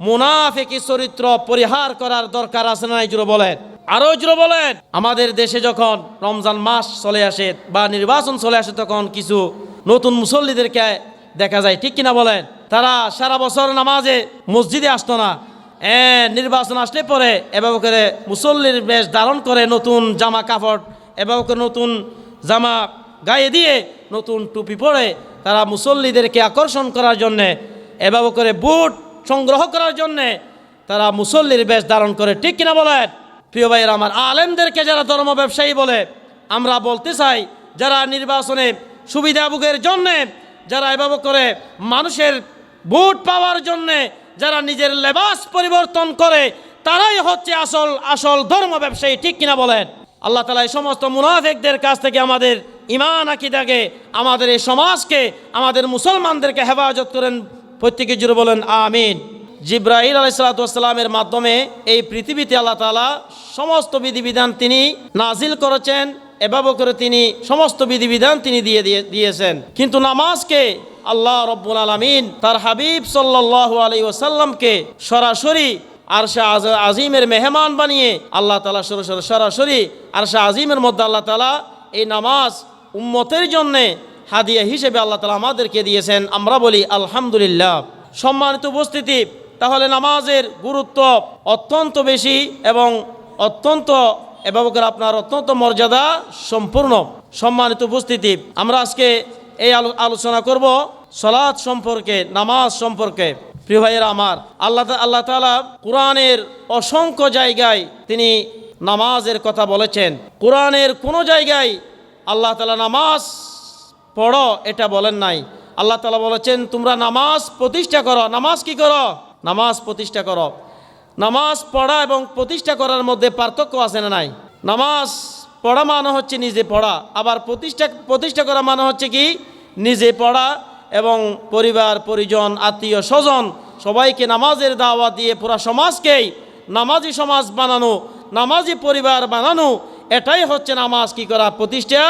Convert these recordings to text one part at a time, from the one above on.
মুনাফিকি চরিত্র পরিহার করার দরকার আছে না? জুড়ে বলেন, আরো জুড়ে বলেন। আমাদের দেশে যখন রমজান মাস চলে আসে বা নির্বাচন চলে আসে, তখন কিছু নতুন মুসল্লিদেরকে দেখা যায়, ঠিক কিনা বলেন? তারা সারা বছর নামাজে মসজিদে আসতো না, নির্বাচন আসলে পরে এভাবে করে মুসল্লির বেশ ধারণ করে, নতুন জামা কাপড় এভাবে করে নতুন জামা গায়ে দিয়ে নতুন টুপি পরে তারা মুসল্লিদেরকে আকর্ষণ করার জন্যে, এভাবে করে বুট সংগ্রহ করার জন্যে তারা মুসল্লির বেশ ধারণ করে, ঠিক কিনা বলেন? প্রিয় ভাইয়েরা আমার, আলেমদেরকে যারা ধর্ম ব্যবসায়ী বলে, আমরা বলতে চাই, যারা নির্বাচনে সুবিধা ভোগের জন্যে, যারা এভাবে করে মানুষের ভোট পাওয়ার জন্যে যারা নিজের লেবাস পরিবর্তন করে, তারাই হচ্ছে আসল ধর্ম ব্যবসায়ী, ঠিক কিনা বলেন? আল্লাহ তাআলা এই সমস্ত মুনাফিকদের কাছ থেকে আমাদের ঈমান আকীদাকে, আমাদের এই সমাজকে, আমাদের মুসলমানদেরকে হেফাজত করেন। প্রত্যেকে জুড়ে বলেন আমিন। জিব্রাইল আলাইহিস সালাতু ওয়াস সালামের মাধ্যমে এই পৃথিবীতে আল্লাহ তাআলা সমস্ত বিধিবিধান তিনি নাজিল করেছেন, এভাবে করে তিনি সমস্ত বিধিবিধান তিনি দিয়েছেন। কিন্তু নামাজকে আল্লাহ রব্বুল আলামিন তার হাবিব সাল্লাল্লাহু আলাইহি ওয়াসাল্লামকে সরাসরি আরশে আজিমের মেহমান বানিয়ে আল্লাহ তাআলা সরাসরি আরশে আজিমের মধ্যে আল্লাহ তাআলা এই নামাজ উম্মতের জন্যে হাদিয়া হিসেবে আল্লাহ তাআলা আমাদেরকে দিয়েছেন। আমরা বলি আলহামদুলিল্লাহ। সম্মানিত উপস্থিতি, তাহলে নামাজের গুরুত্ব অত্যন্ত বেশি এবং অত্যন্ত আপনার অত্যন্ত মর্যাদা সম্পূর্ণ। সম্মানিত উপস্থিতি, আমরা আজকে এই আলোচনা করব সালাত সম্পর্কে, নামাজ সম্পর্কে। প্রিয় ভাইয়েরা আমার, আল্লাহ তাআলা কোরআনের অসংখ্য জায়গায় তিনি নামাজের কথা বলেছেন। কোরআনের কোনো জায়গায় আল্লাহ তাআলা নামাজ পড়ো এটা বলেন নাই। আল্লাহ তাআলা বলেছেন তোমরা নামাজ প্রতিষ্ঠা করো। নামাজ কি করো? নামাজ প্রতিষ্ঠা করো। নামাজ পড়া এবং প্রতিষ্ঠা করার মধ্যে পার্থক্য আছে না নাই? নামাজ পড়া মানে হচ্ছে নিজে পড়া, আবার প্রতিষ্ঠা করা মানে হচ্ছে কি নিজে পড়া এবং পরিবার পরিজন আত্মীয় স্বজন সবাইকে নামাজের দাওয়াত দিয়ে পুরা সমাজকেই নামাজি সমাজ বানানো, নামাজি পরিবার বানানো, এটাই হচ্ছে নামাজ কি করা? প্রতিষ্ঠা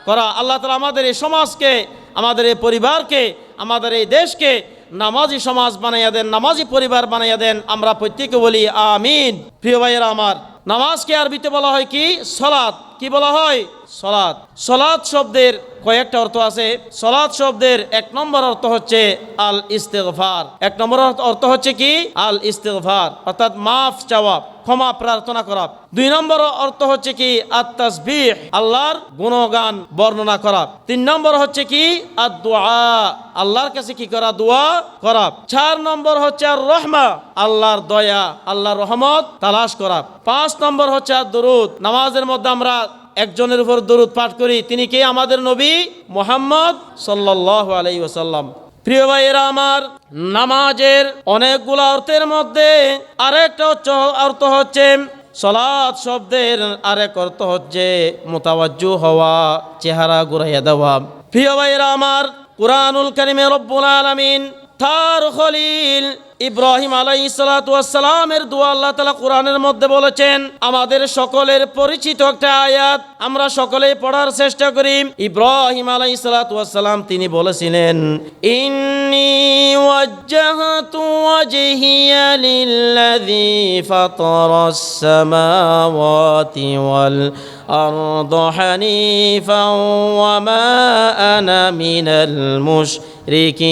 করা। আল্লাহ তাআলা আমাদের এই সমাজকে, আমাদের এই পরিবারকে, আমাদের এই দেশকে নামাজি সমাজ বানাইয়া দেন, নামাজি পরিবার বানাইয়া দেন। আমরা প্রত্যেকে বলি আমিন। প্রিয় ভাইয়েরা আমার, নামাজকে আরবিতে বলা হয় কি? সলাত। কি বলা হয়? সলাত। সলাত শব্দের কয়েকটা অর্থ আছে। সলাত শব্দের এক নম্বর অর্থ হচ্ছে আল ইস্তিগফার। এক নম্বর অর্থ হচ্ছে কি? আল ইস্তিগফার, অর্থাৎ মাফ চাওয়া, ক্ষমা প্রার্থনা করা। দুই নম্বর অর্থ হচ্ছে কি? আত-তাসবিহ, আল্লাহর গুণগান বর্ণনা করা। তিন নম্বর হচ্ছে কি? আদ-দুআ, আল্লাহর কাছে কি করা? দোয়া করা। চার নম্বর হচ্ছে আর রহমা, আল্লাহর দয়া, আল্লাহর রহমত তালাশ করা। পাঁচ নম্বর হচ্ছে আর দরুদ। নামাজের মধ্যে আমরা একজনের উপর দরুদ পাঠ করি, তিনি কে? আমাদের নবী মুহাম্মদ সাল্লাল্লাহু আলাইহি ওয়াসাল্লাম। প্রিয় ভাইয়েরা আমার, নামাজের অনেকগুলো অর্থের মধ্যে আরেকটা অর্থ হচ্ছে, সলাত শব্দের আরেক অর্থ হচ্ছে মুতাওয়াজ্জু হওয়া, চেহারা ঘুরাইয়া দেওয়া। প্রিয় ভাইয়েরা আমার, কুরআনুল কারীমে রব্বুল আলামিন তার খলিল ইব্রাহিম আলাইহিস সালাতু ওয়াস সালামের দোয়া আল্লাহ তাআলা কোরআনের মধ্যে বলেছেন। আমাদের সকলের পরিচিত একটা আয়াত, আমরা সকলেই পড়ার চেষ্টা করি। ইব্রাহিম আলাইহিস সালাতু ওয়াস সালাম তিনি বলেছিলেন, ইন্নী ওয়াজ্জাহতু ওয়াজহিয়া লিল্লাযী ফাতারাস সামাওয়াতি ওয়াল আরদ হানিফান ওয়া মা আনা মিনাল মুশরিকিন।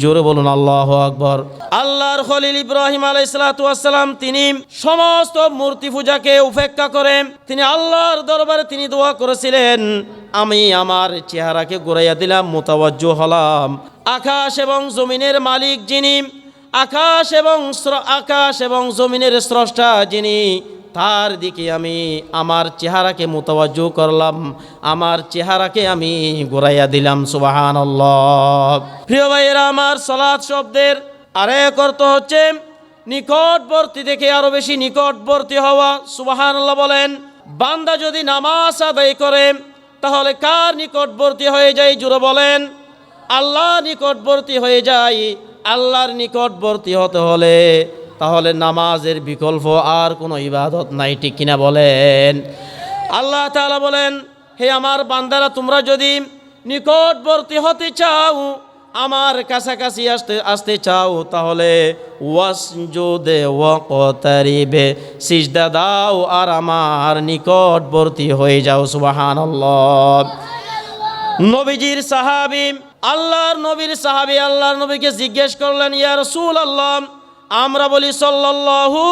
জোরে বলুন আল্লাহু আকবার। আল্লাহর খলিল ইব্রাহিম আলাইহিস সালাতু ওয়াস সালাম তিনি সমস্ত মূর্তি পূজাকে উপেক্ষা করে তিনি আল্লাহর দরবারে তিনি দোয়া করেছিলেন, আমি আমার চেহারাকে ঘুরাইয়া দিলাম, মুতাওয়াজ্জু হলাম। আকাশ এবং জমিনের মালিক যিনি, আকাশ এবং জমিনের স্রষ্টা যিনি, তার দিকে আমি আমার চেহারাকে মুতাওয়াজ্জু করলাম, আমার চেহারাকে আমি ঘুরাইয়া দিলাম। সুবহানাল্লাহ। প্রিয় ভাইয়েরা আমার, সালাত শব্দের আরেক অর্থ হচ্ছে নিকটবর্তী থেকে আরো বেশি নিকটবর্তী হওয়া। সুবহানাল্লাহ বলেন। বান্দা যদি নামাজ আদায় করে তাহলে কার নিকটবর্তী হয়ে যায়? জোরে বলেন। আল্লাহ নিকটবর্তী হয়ে যায়। আল্লাহর নিকটবর্তী হতে হলে তাহলে নামাজের বিকল্প আর কোনো ইবাদত নাই, ঠিক কিনা বলেন? আল্লাহ তাআলা বলেন, হে আমার বান্দারা, তোমরা যদি নিকটবর্তী হতে চাও, আমার কাছাকাছি আসতে চাও তাহলে ওয়াসজুদে ওয়াকতারিবে, সিজদা দাও আর আমার নিকটবর্তী হয়ে যাও। সুবহানাল্লাহ। নবীজির সাহাবী, আল্লাহর নবীর সাহাবী আল্লাহর নবীকে জিজ্ঞেস করলেন, ইয়া রাসূলুল্লাহ, আমরা বলি সাল্লাল্লাহু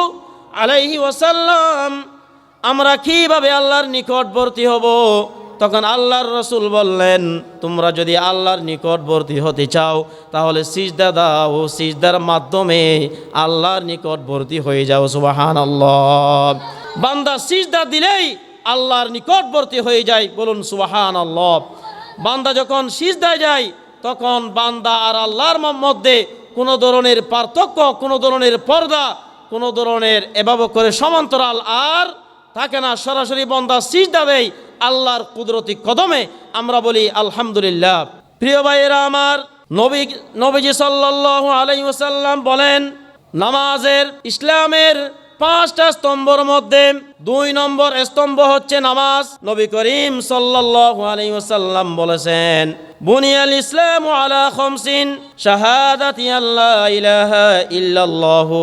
আলাইহি ওয়াসাল্লাম, আমরা কিভাবে আল্লাহর নিকটবর্তী হব? তখন আল্লাহর রাসূল বললেন, তোমরা যদি আল্লাহর নিকটবর্তী হতে চাও তাহলে সিজদা দাও, সিজদার মাধ্যমে আল্লাহর নিকটবর্তী হয়ে যাও। সুবহানাল্লাহ। বান্দা সিজদা দিলেই আল্লাহর নিকটবর্তী হয়ে যায়, বলুন সুবহানাল্লাহ। বান্দা যখন সিজদায় যায় তখন বান্দা আর আল্লাহর মধ্যে কোনো ধরনের পার্থক্য, কোনো ধরনের পর্দা, কোনো ধরনের এভাবে করে সমান্তরাল আর থাকে না। সরাসরি বান্দা সিজদা দেয় আল্লাহর কুদরতি কদমে। আমরা বলি আলহামদুলিল্লাহ। প্রিয় ভাইয়েরা আমার, নবীজি সাল্লাল্লাহু আলাইহি ওয়াসাল্লাম বলেন, নামাজের ইসলামের 5টা স্তম্ভের মধ্যে 2 নম্বর স্তম্ভ হচ্ছে নামাজ। নবী করিম সাল্লাল্লাহু আলাইহি ওয়াসাল্লাম বলেছেন, বুনিয়াল ইসলামু আলা খামসিন, শাহাদাতি আল্লা ইলাহা ইল্লাল্লাহু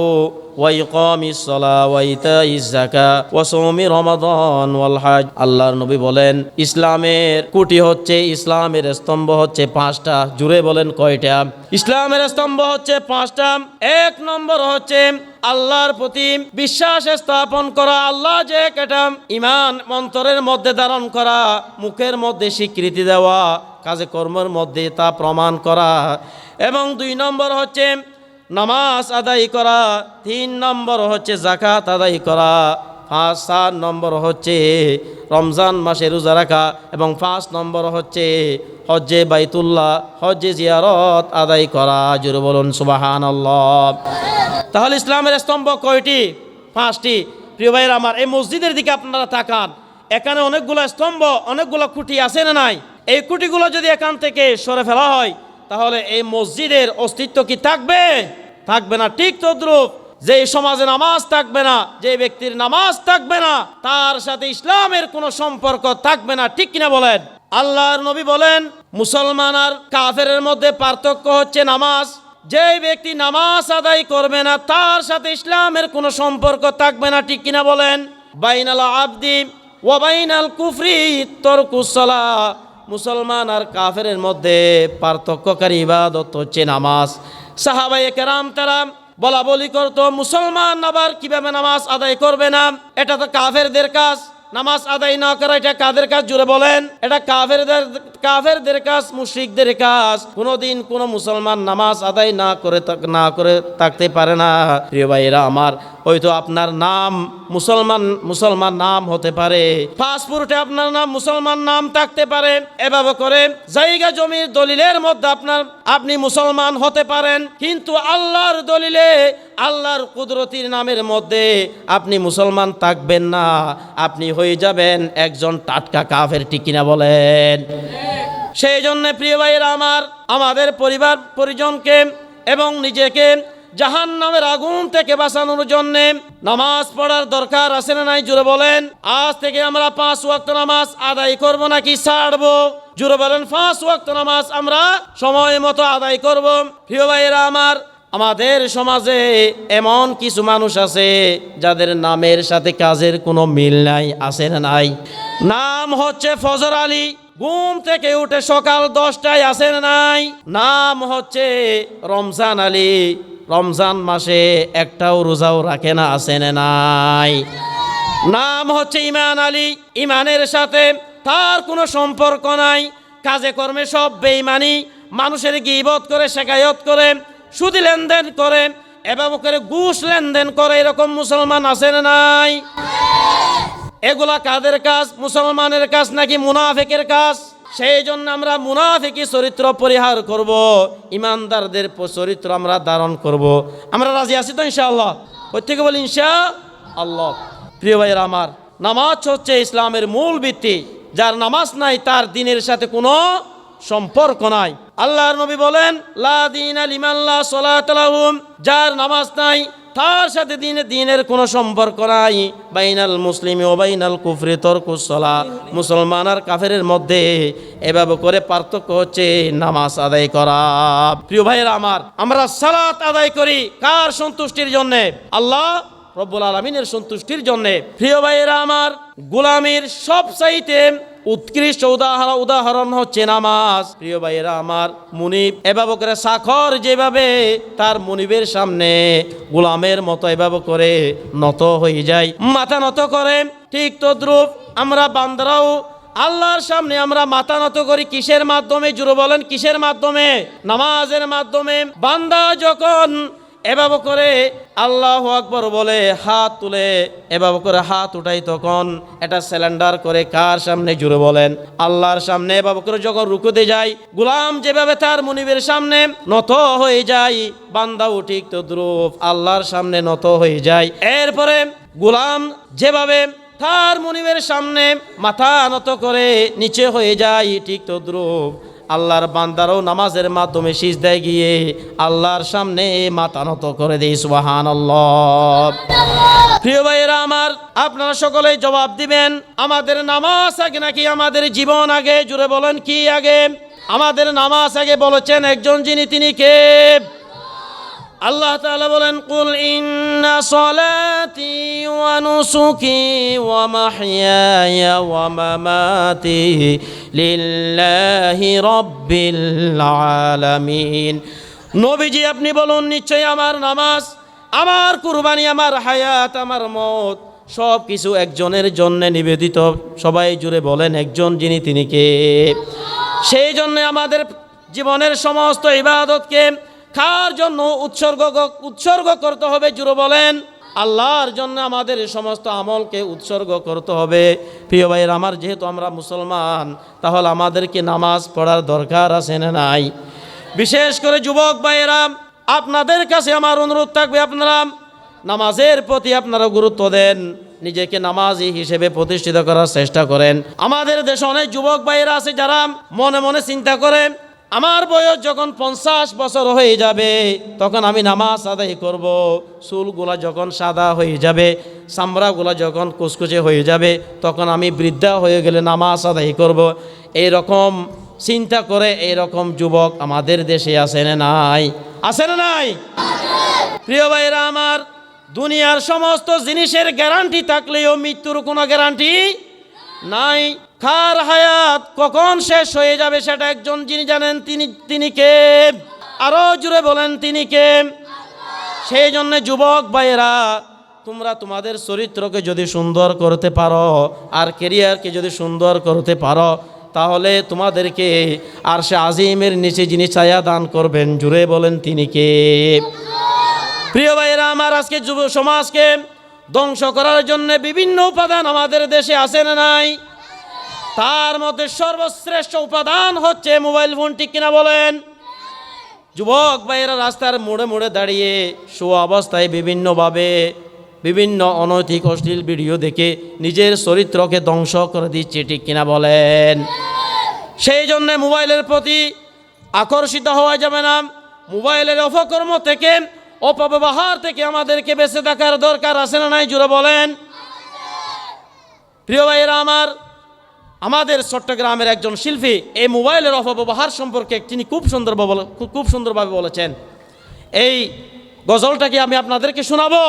ওয়া ইকামিস সালাহ ওয়া ইতাইজ যাকাত ওয়া সাওমি রমাদান ওয়াল হজ। আল্লাহর নবী বলেন, ইসলামের খুঁটি হচ্ছে, ইসলামের স্তম্ভ হচ্ছে 5টা। জুড়ে বলেন কয়টা? ইসলামের স্তম্ভ হচ্ছে 5টা। 1 নম্বর হচ্ছে আল্লাহর প্রতি বিশ্বাস স্থাপন করা, আল্লাহ যে একটা ঈমান অন্তরের মধ্যে ধারণ করা, মুখের মধ্যে স্বীকৃতি দেওয়া, কাজে কর্মের মধ্যে তা প্রমাণ করা। এবং 2 নম্বর হচ্ছে নামাজ আদায় করা। 3 নম্বর হচ্ছে যাকাত আদায় করা। 4 নম্বর হচ্ছে রমজান মাসে রোজা রাখা। এবং 5 নম্বর হচ্ছে হজ্জে বাইতুল্লাহ, হজ্জে জিয়ারত আদায় করা। জোরে বলুন সুবহানাল্লাহ। তাহলে ইসলামের স্তম্ভ কয়টি? 5টি। প্রিয় ভাইয়েরা আমার, এই মসজিদের দিকে আপনারা তাকান, এখানে অনেকগুলো স্তম্ভ, অনেকগুলো খুঁটি আছে না নাই? এই খুঁটিগুলো যদি এখান থেকে সরে ফেলা হয় তাহলে এই মসজিদের অস্তিত্ব কি থাকবে? থাকবে না। ঠিক তদ্রূপ যে সমাজে নামাজ থাকবে না, যে ব্যক্তির নামাজ থাকবে না, তার সাথে ইসলামের কোনো সম্পর্ক থাকবে না। ঠিক কিনা বলেন? আল্লাহর নবী বলেন, মুসলমান আর কাফেরের মধ্যে পার্থক্য হচ্ছে নামাজ। যে ব্যক্তি নামাজ আদায় করবে না তার সাথে ইসলামের কোনো সম্পর্ক থাকবে না। ঠিক কিনা বলেন? বাইনাল আবদি ওয়া বাইনাল কুফরি তারকুস সালাহ। মুসলমান আর কাফেরের মধ্যে পার্থক্যকারী ইবাদত হচ্ছে নামাজ। সাহাবায়ে কেরাম তারা বলা বলি করতো, মুসলমান আবার কিভাবে নামাজ আদায় করবে না? এটা তো কাফেরদের কাজ। নামাজ আদায় না করা এটা কাদের কাজ? জুড়ে বলেন। এটা কাফেরদের কাজ, মুশরিকদের কাজ। কোনোদিন কোনো মুসলমান নামাজ আদায় না করে থাকতে পারে না। প্রিয় ভাইয়েরা আমার, হয়তো আপনার নাম মুসলমান নাম হতে পারে, পাসপোর্টে আপনার নাম মুসলমান নাম থাকতে পারে, এভাবে করে জায়গা জমির দলিলের মধ্যে আপনি মুসলমান হতে পারেন, কিন্তু আল্লাহর দলিলে, আল্লাহর কুদরতির নামের মধ্যে আপনি মুসলমান থাকবেন না। আপনি হয়ে যাবেন একজন টাটকা কাফের। ঠিক কিনা বলেন? সেই জন্য প্রিয় ভাইয়েরা আমার, আমাদের পরিবার পরিজনকে এবং নিজেকে জাহান্নামের আগুন থেকে বাঁচানোর জন্য নামাজ পড়ার দরকার আছে না নাই? জোরে বলেন। আজ থেকে আমরা 5 ওয়াক্ত নামাজ আদায় করব নাকি ছাড়বো? জোরে বলেন। 5 ওয়াক্ত নামাজ আমরা সময় মতো আদায় করব। প্রিয় ভাইয়েরা আমার, আমাদের সমাজে এমন কিছু মানুষ আছে যাদের নামের সাথে কাজের কোনো মিল নাই। আছে না নাই? নাম হচ্ছে ফজর আলী, ঘুম থেকে উঠে সকাল 10টায়। আছে না নাই? নাম হচ্ছে রমজান আলী, রমজান মাসে একটাও রোজাও রাখে না। আছে না নাই? নাম হচ্ছে ইমান আলী, ইমানের সাথে তার কোনো সম্পর্ক নাই। কাজে কর্মে সব বেঈমানি, মানুষের গীবত করে, শেকায়ত করে, সুদি লেনদেন করে, এভাবে করে ঘুষ লেনদেন করে। এরকম মুসলমান আছে না নাই? এগুলা কাদের কাজ? মুসলমানের কাজ নাকি মুনাফিকের কাজ? সেই জন্য আমরা মুনাফিকি চরিত্র পরিহার করব, ইমানদারদের চরিত্র আমরা ধারণ করব। আমরা রাজি আছি তো ইনশাআল্লাহ? প্রত্যেকে বলি ইনশাআল্লাহ। প্রিয় ভাইয়েরা আমার, নামাজ হচ্ছে ইসলামের মূল ভিত্তি। যার নামাজ নাই তার দ্বীনের সাথে কোনো সম্পর্ক নাই। আল্লাহর নবী বলেন, লা দীনা লিমান লা সালাতা লাহু, যার নামাজ নাই তার সাথে দিনের কোনো সম্পর্ক নাই। বাইনাল মুসলিমি ও বাইনাল কুফরি তরকুস সালাহ, মুসলমান আর কাফেরের মধ্যে এভাবে করে পার্থক্য হচ্ছে নামাজ আদায় করা। প্রিয় ভাইয়েরা আমার, আমরা সালাত আদায় করি কার সন্তুষ্টির জন্যে? আল্লাহ রব্বুল আলামিনের সন্তুষ্টির জন্যে। প্রিয় ভাইয়েরা আমার, গোলামীর সবচাইতে উৎকৃষ্ট উদাহরণ হচ্ছে নামাজ। প্রিয় ভাইয়েরা আমার, মুনিব এভাবে করে সাখর যেভাবে তার মুনিবের সামনে গোলামের মতো এভাবে করে নত হয়ে যায়, মাথা নত করে, ঠিক তদ্রূপ আমরা বান্দারাও আল্লাহর সামনে আমরা মাথা নত করি। কিসের মাধ্যমে? জুড়ে বলেন কিসের মাধ্যমে? নামাজের মাধ্যমে। বান্দা যখন এভাবে করে আল্লাহু আকবার বলে, হাত তুলে এভাবে করে হাত উঠাই, তখন এটা সিলিন্ডার করে কার সামনে? জুড়ে বলেন আল্লাহর সামনে। এভাবে করে যখন রুকুতে যায়, গোলাম যেভাবে তার মুনিবের সামনে নত হয়ে যায়, বান্দাও ঠিক তদ্রূপ আল্লাহর সামনে নত হয়ে যায়। এরপরে গোলাম যেভাবে তার মুনিবের সামনে মাথা নত করে নিচে হয়ে যায়, ঠিক তদ্রূপ আল্লাহর বান্দারও নামাজের মাধ্যমে সিজদায় গিয়ে আল্লাহর সামনে মাথা নত করে দেয়। সুবহানাল্লাহ। প্রিয় ভাইয়েরা আমার, আপনারা সকলেই জবাব দিবেন, আমাদের নামাজ আগে নাকি আমাদের জীবন আগে? জুড়ে বলেন কি আগে? আমাদের নামাজ আগে বলেছেন একজন, যিনি তিনি কে? আল্লাহ তাআলা বলেন, কুল ইন্না সলাতি ওয়া নুসুকি ওয়া মাহইয়ায়া ওয়া মামাতি লিল্লাহি রাব্বিল আলামিন। নবীজি আপনি বলুন, নিশ্চয়ই আমার নামাজ, আমার কুরবানি, আমার হায়াত, আমার মত সব কিছু একজনের জন্য নিবেদিত। সবাই জুড়ে বলেন একজন, যিনি তিনি কে? সেই জন্য আমাদের জীবনের সমস্ত ইবাদতকে কার জন্য উৎসর্গ করতে হবে? জুড়ে বলেন আল্লাহর জন্য আমাদের সমস্ত আমলকে উৎসর্গ করতে হবে। প্রিয় ভাইয়ের আমার, যেহেতু আমরা মুসলমান, তাহলে আমাদেরকে নামাজ পড়ার দরকার আছে না নাই? বিশেষ করে যুবক ভাইয়েরা, আপনাদের কাছে আমার অনুরোধ থাকবে, আপনারা নামাজের প্রতি আপনারা গুরুত্ব দেন, নিজেকে নামাজি হিসেবে প্রতিষ্ঠিত করার চেষ্টা করেন। আমাদের দেশে অনেক যুবক ভাইয়েরা আছে যারা মনে মনে চিন্তা করেন, আমার বয়স যখন 50 বছর হয়ে যাবে তখন আমি নামাজ আদায় করব। চুলগুলা যখন সাদা হয়ে যাবে, চামড়াগুলা যখন কুচকুচে হয়ে যাবে, তখন আমি বৃদ্ধা হয়ে গেলে নামাজ আদায় করব। এইরকম চিন্তা করে এইরকম যুবক আমাদের দেশে আছে না নাই? আছে না নাই? প্রিয় ভাইরা আমার, দুনিয়ার সমস্ত জিনিসের গ্যারান্টি থাকলেও মৃত্যুর কোনো গ্যারান্টি নাই। কার হায়াত কখন শেষ হয়ে যাবে সেটা একজন যিনি জানেন, তিনি কে? আরো জুড়ে বলেন তিনি কে? সেই জন্য যুবক ভাইয়েরা, তোমরা তোমাদের চরিত্রকে যদি সুন্দর করতে পারো আর ক্যারিয়ারকে যদি সুন্দর করতে পারো, তাহলে তোমাদেরকে আরশে আজিমের নিচে যিনি ছায়া দান করবেন, জুড়ে বলেন তিনি কে? প্রিয় ভাইয়েরা আমার, আজকে যুব সমাজকে ধ্বংস করার জন্য বিভিন্ন উপাদান আমাদের দেশে আছে না নাই? তার মধ্যে সর্বশ্রেষ্ঠ উপাদান হচ্ছে মোবাইল ফোন, ঠিক কিনা বলেন? যুবক ভাইয়েরা রাস্তার মোড়ে মোড়ে দাঁড়িয়ে শোয়া অবস্থায় বিভিন্নভাবে বিভিন্ন অনৈতিক অশ্লীল ভিডিও দেখে নিজের চরিত্রকে ধ্বংস করে দিচ্ছে, ঠিক কিনা বলেন? সেই জন্য মোবাইলের প্রতি আকর্ষিত হওয়া যাবে না। মোবাইলের অপকর্ম থেকে, অপব্যবহার থেকে আমাদেরকে বেঁচে থাকার দরকার আছে না নাই? জুড়ে বলেন। প্রিয় ভাইয়েরা আমার, আমাদের চট্টগ্রামের একজন শিল্পী এই মোবাইলের অপব্যবহার সম্পর্কে তিনি খুব সুন্দরভাবে বলেছেন। এই গজলটাকে আমি আপনাদেরকে শোনাবো,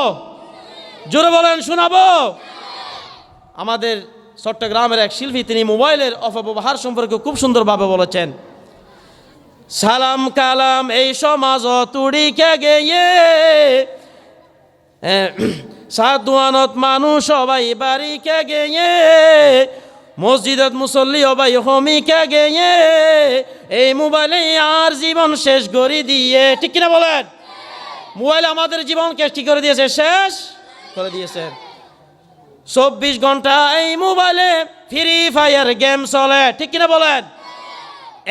জোরে বলেন শোনাবো। আমাদের চট্টগ্রামের এক শিল্পী তিনি মোবাইলের অপব্যবহার সম্পর্কে খুব সুন্দরভাবে বলেছেন। সালাম কালাম এই সমাজ তুড়িকে গেয়ে, সাধুয়ানত মানুষ সবাই বাড়িকে গেয়ে, মসজিদত মুসল্লি সবাই হমিকে গেয়ে, এই মোবাইলে আর জীবন শেষ করে দিয়ে, ঠিক কিনা বলেন? মোবাইল আমাদের জীবনকে ঠিক করে দিয়েছে, শেষ করে দিয়েছে। 24 ঘন্টা এই মোবাইলে ফ্রি ফায়ার গেম চলে, ঠিক কিনা বলেন?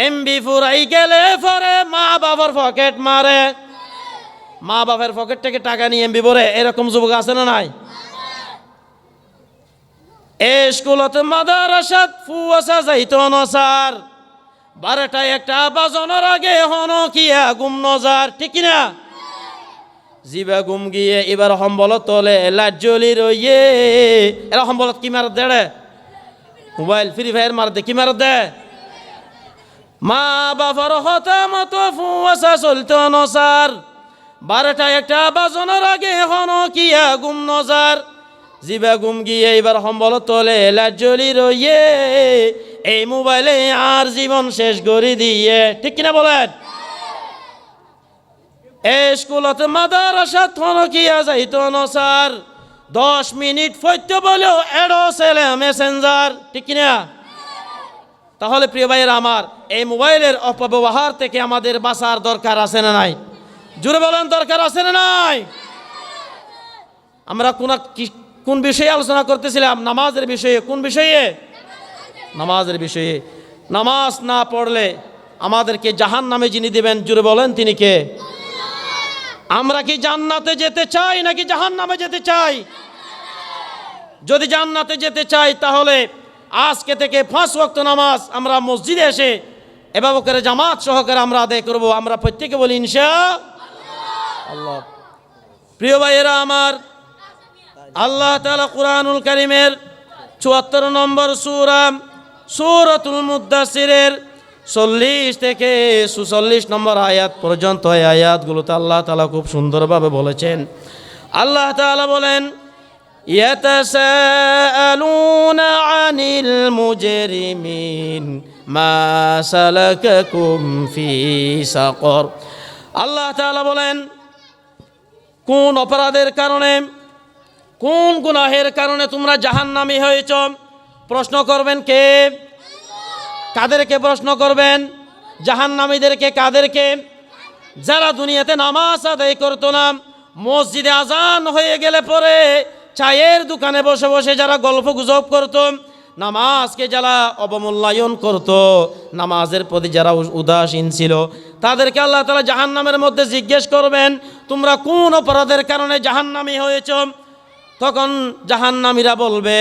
এমবি ফুরাই গেলে পরে মা বাবার পকেট মারে, মা বাবার পকেট থেকে টাকা নিয়ে এমবি ভরে, এরকম যুবক আছে না নাই? স্কুলত মাদ্রাসাত ফুয়াশা যাইতো নসার, 12টা 1টা বাজনের আগে হন কিয়া গুম নজার, ঠিক কিনা? জিবা ঘুম গিয়ে এবার হম্বলত তোলে লাজ্জলি রইয়ে। এরা হম্বলত কি মার দেড়ে? মোবাইল ফ্রি ফায়ার মার দে। কি মার দে? মা বাবার হতা মতো ফুয়াশা চলতো নসার, 12টা 1টা বাজনের আগে হন কিয়া গুম নজার। জিবা ঘুম গিয়ে এবার হম্বল তোলে লাজ্জলি রইয়ে, এই মোবাইলে আর জীবন শেষ করে দিয়ে। ঠিক কিনা বলেন? স্কুলত মাদারাসাত হন কিয়া যাইতো নসার, 10 মিনিট ফইতে বলেও এড়ো ছেলে মেসেঞ্জার। ঠিক কিনা? তাহলে প্রিয় ভাইয়েরা আমার, এই মোবাইলের অপব্যবহার থেকে আমাদের বাঁচার দরকার আছে না নাই? জুড়ে বলেন, দরকার আছে না নাই? আমরা কোন বিষয়ে আলোচনা করতেছিলাম? নামাজের বিষয়ে। কোন বিষয়ে? নামাজের বিষয়ে। নামাজ না পড়লে আমাদেরকে জাহান্নামে যিনি দিবেন, জুড়ে বলেন তিনি কে? আমরা কি জান্নাতে যেতে চাই নাকি জাহান্নামে যেতে চাই? যদি জান্নাতে যেতে চাই তাহলে আজকে থেকে 5 ওয়াক্ত নামাজ আমরা মসজিদে এসে এভাবে করে জামাত সহকারে আমরা আদায় করব। আমরা প্রত্যেকে বলি ইনশাআল্লাহ। প্রিয় ভাইয়েরা আমার, আল্লাহ তাআলা কুরআনুল কারীমের 74 নম্বর সূরা সূরাতুল মুদ্দাসসিরের 40 থেকে 46 নম্বর আয়াত পর্যন্ত এই আয়াতগুলোতে আল্লাহ তাআলা খুব সুন্দরভাবে বলেছেন। আল্লাহ তাআলা বলেন, ইয়াতাসাআলুনা আনিল মুজরিমিন মা সালাকাকুম ফি সাকর। আল্লাহ তাআলা বলেন, কোন অপরাধের কারণে, কোন গুনাহের কারণে তোমরা জাহান্নামী হয়েছ? প্রশ্ন করবেন কে? কাদেরকে প্রশ্ন করবেন? জাহান্নামীদেরকে। কাদেরকে? যারা দুনিয়াতে নামাজ আদায় করতো না, মসজিদে আজান হয়ে গেলে পরে চায়ের দোকানে বসে বসে যারা গল্প গুজব করত, নামাজকে যারা অবমূল্যায়ন করত, নামাজের প্রতি যারা উদাসীন ছিল, তাদেরকে আল্লাহ তাআলা জাহান্নামের মধ্যে জিজ্ঞেস করবেন, তোমরা কোন অপরাধের কারণে জাহান্নামী হয়েছ? তখন জাহান্নামীরা বলবে,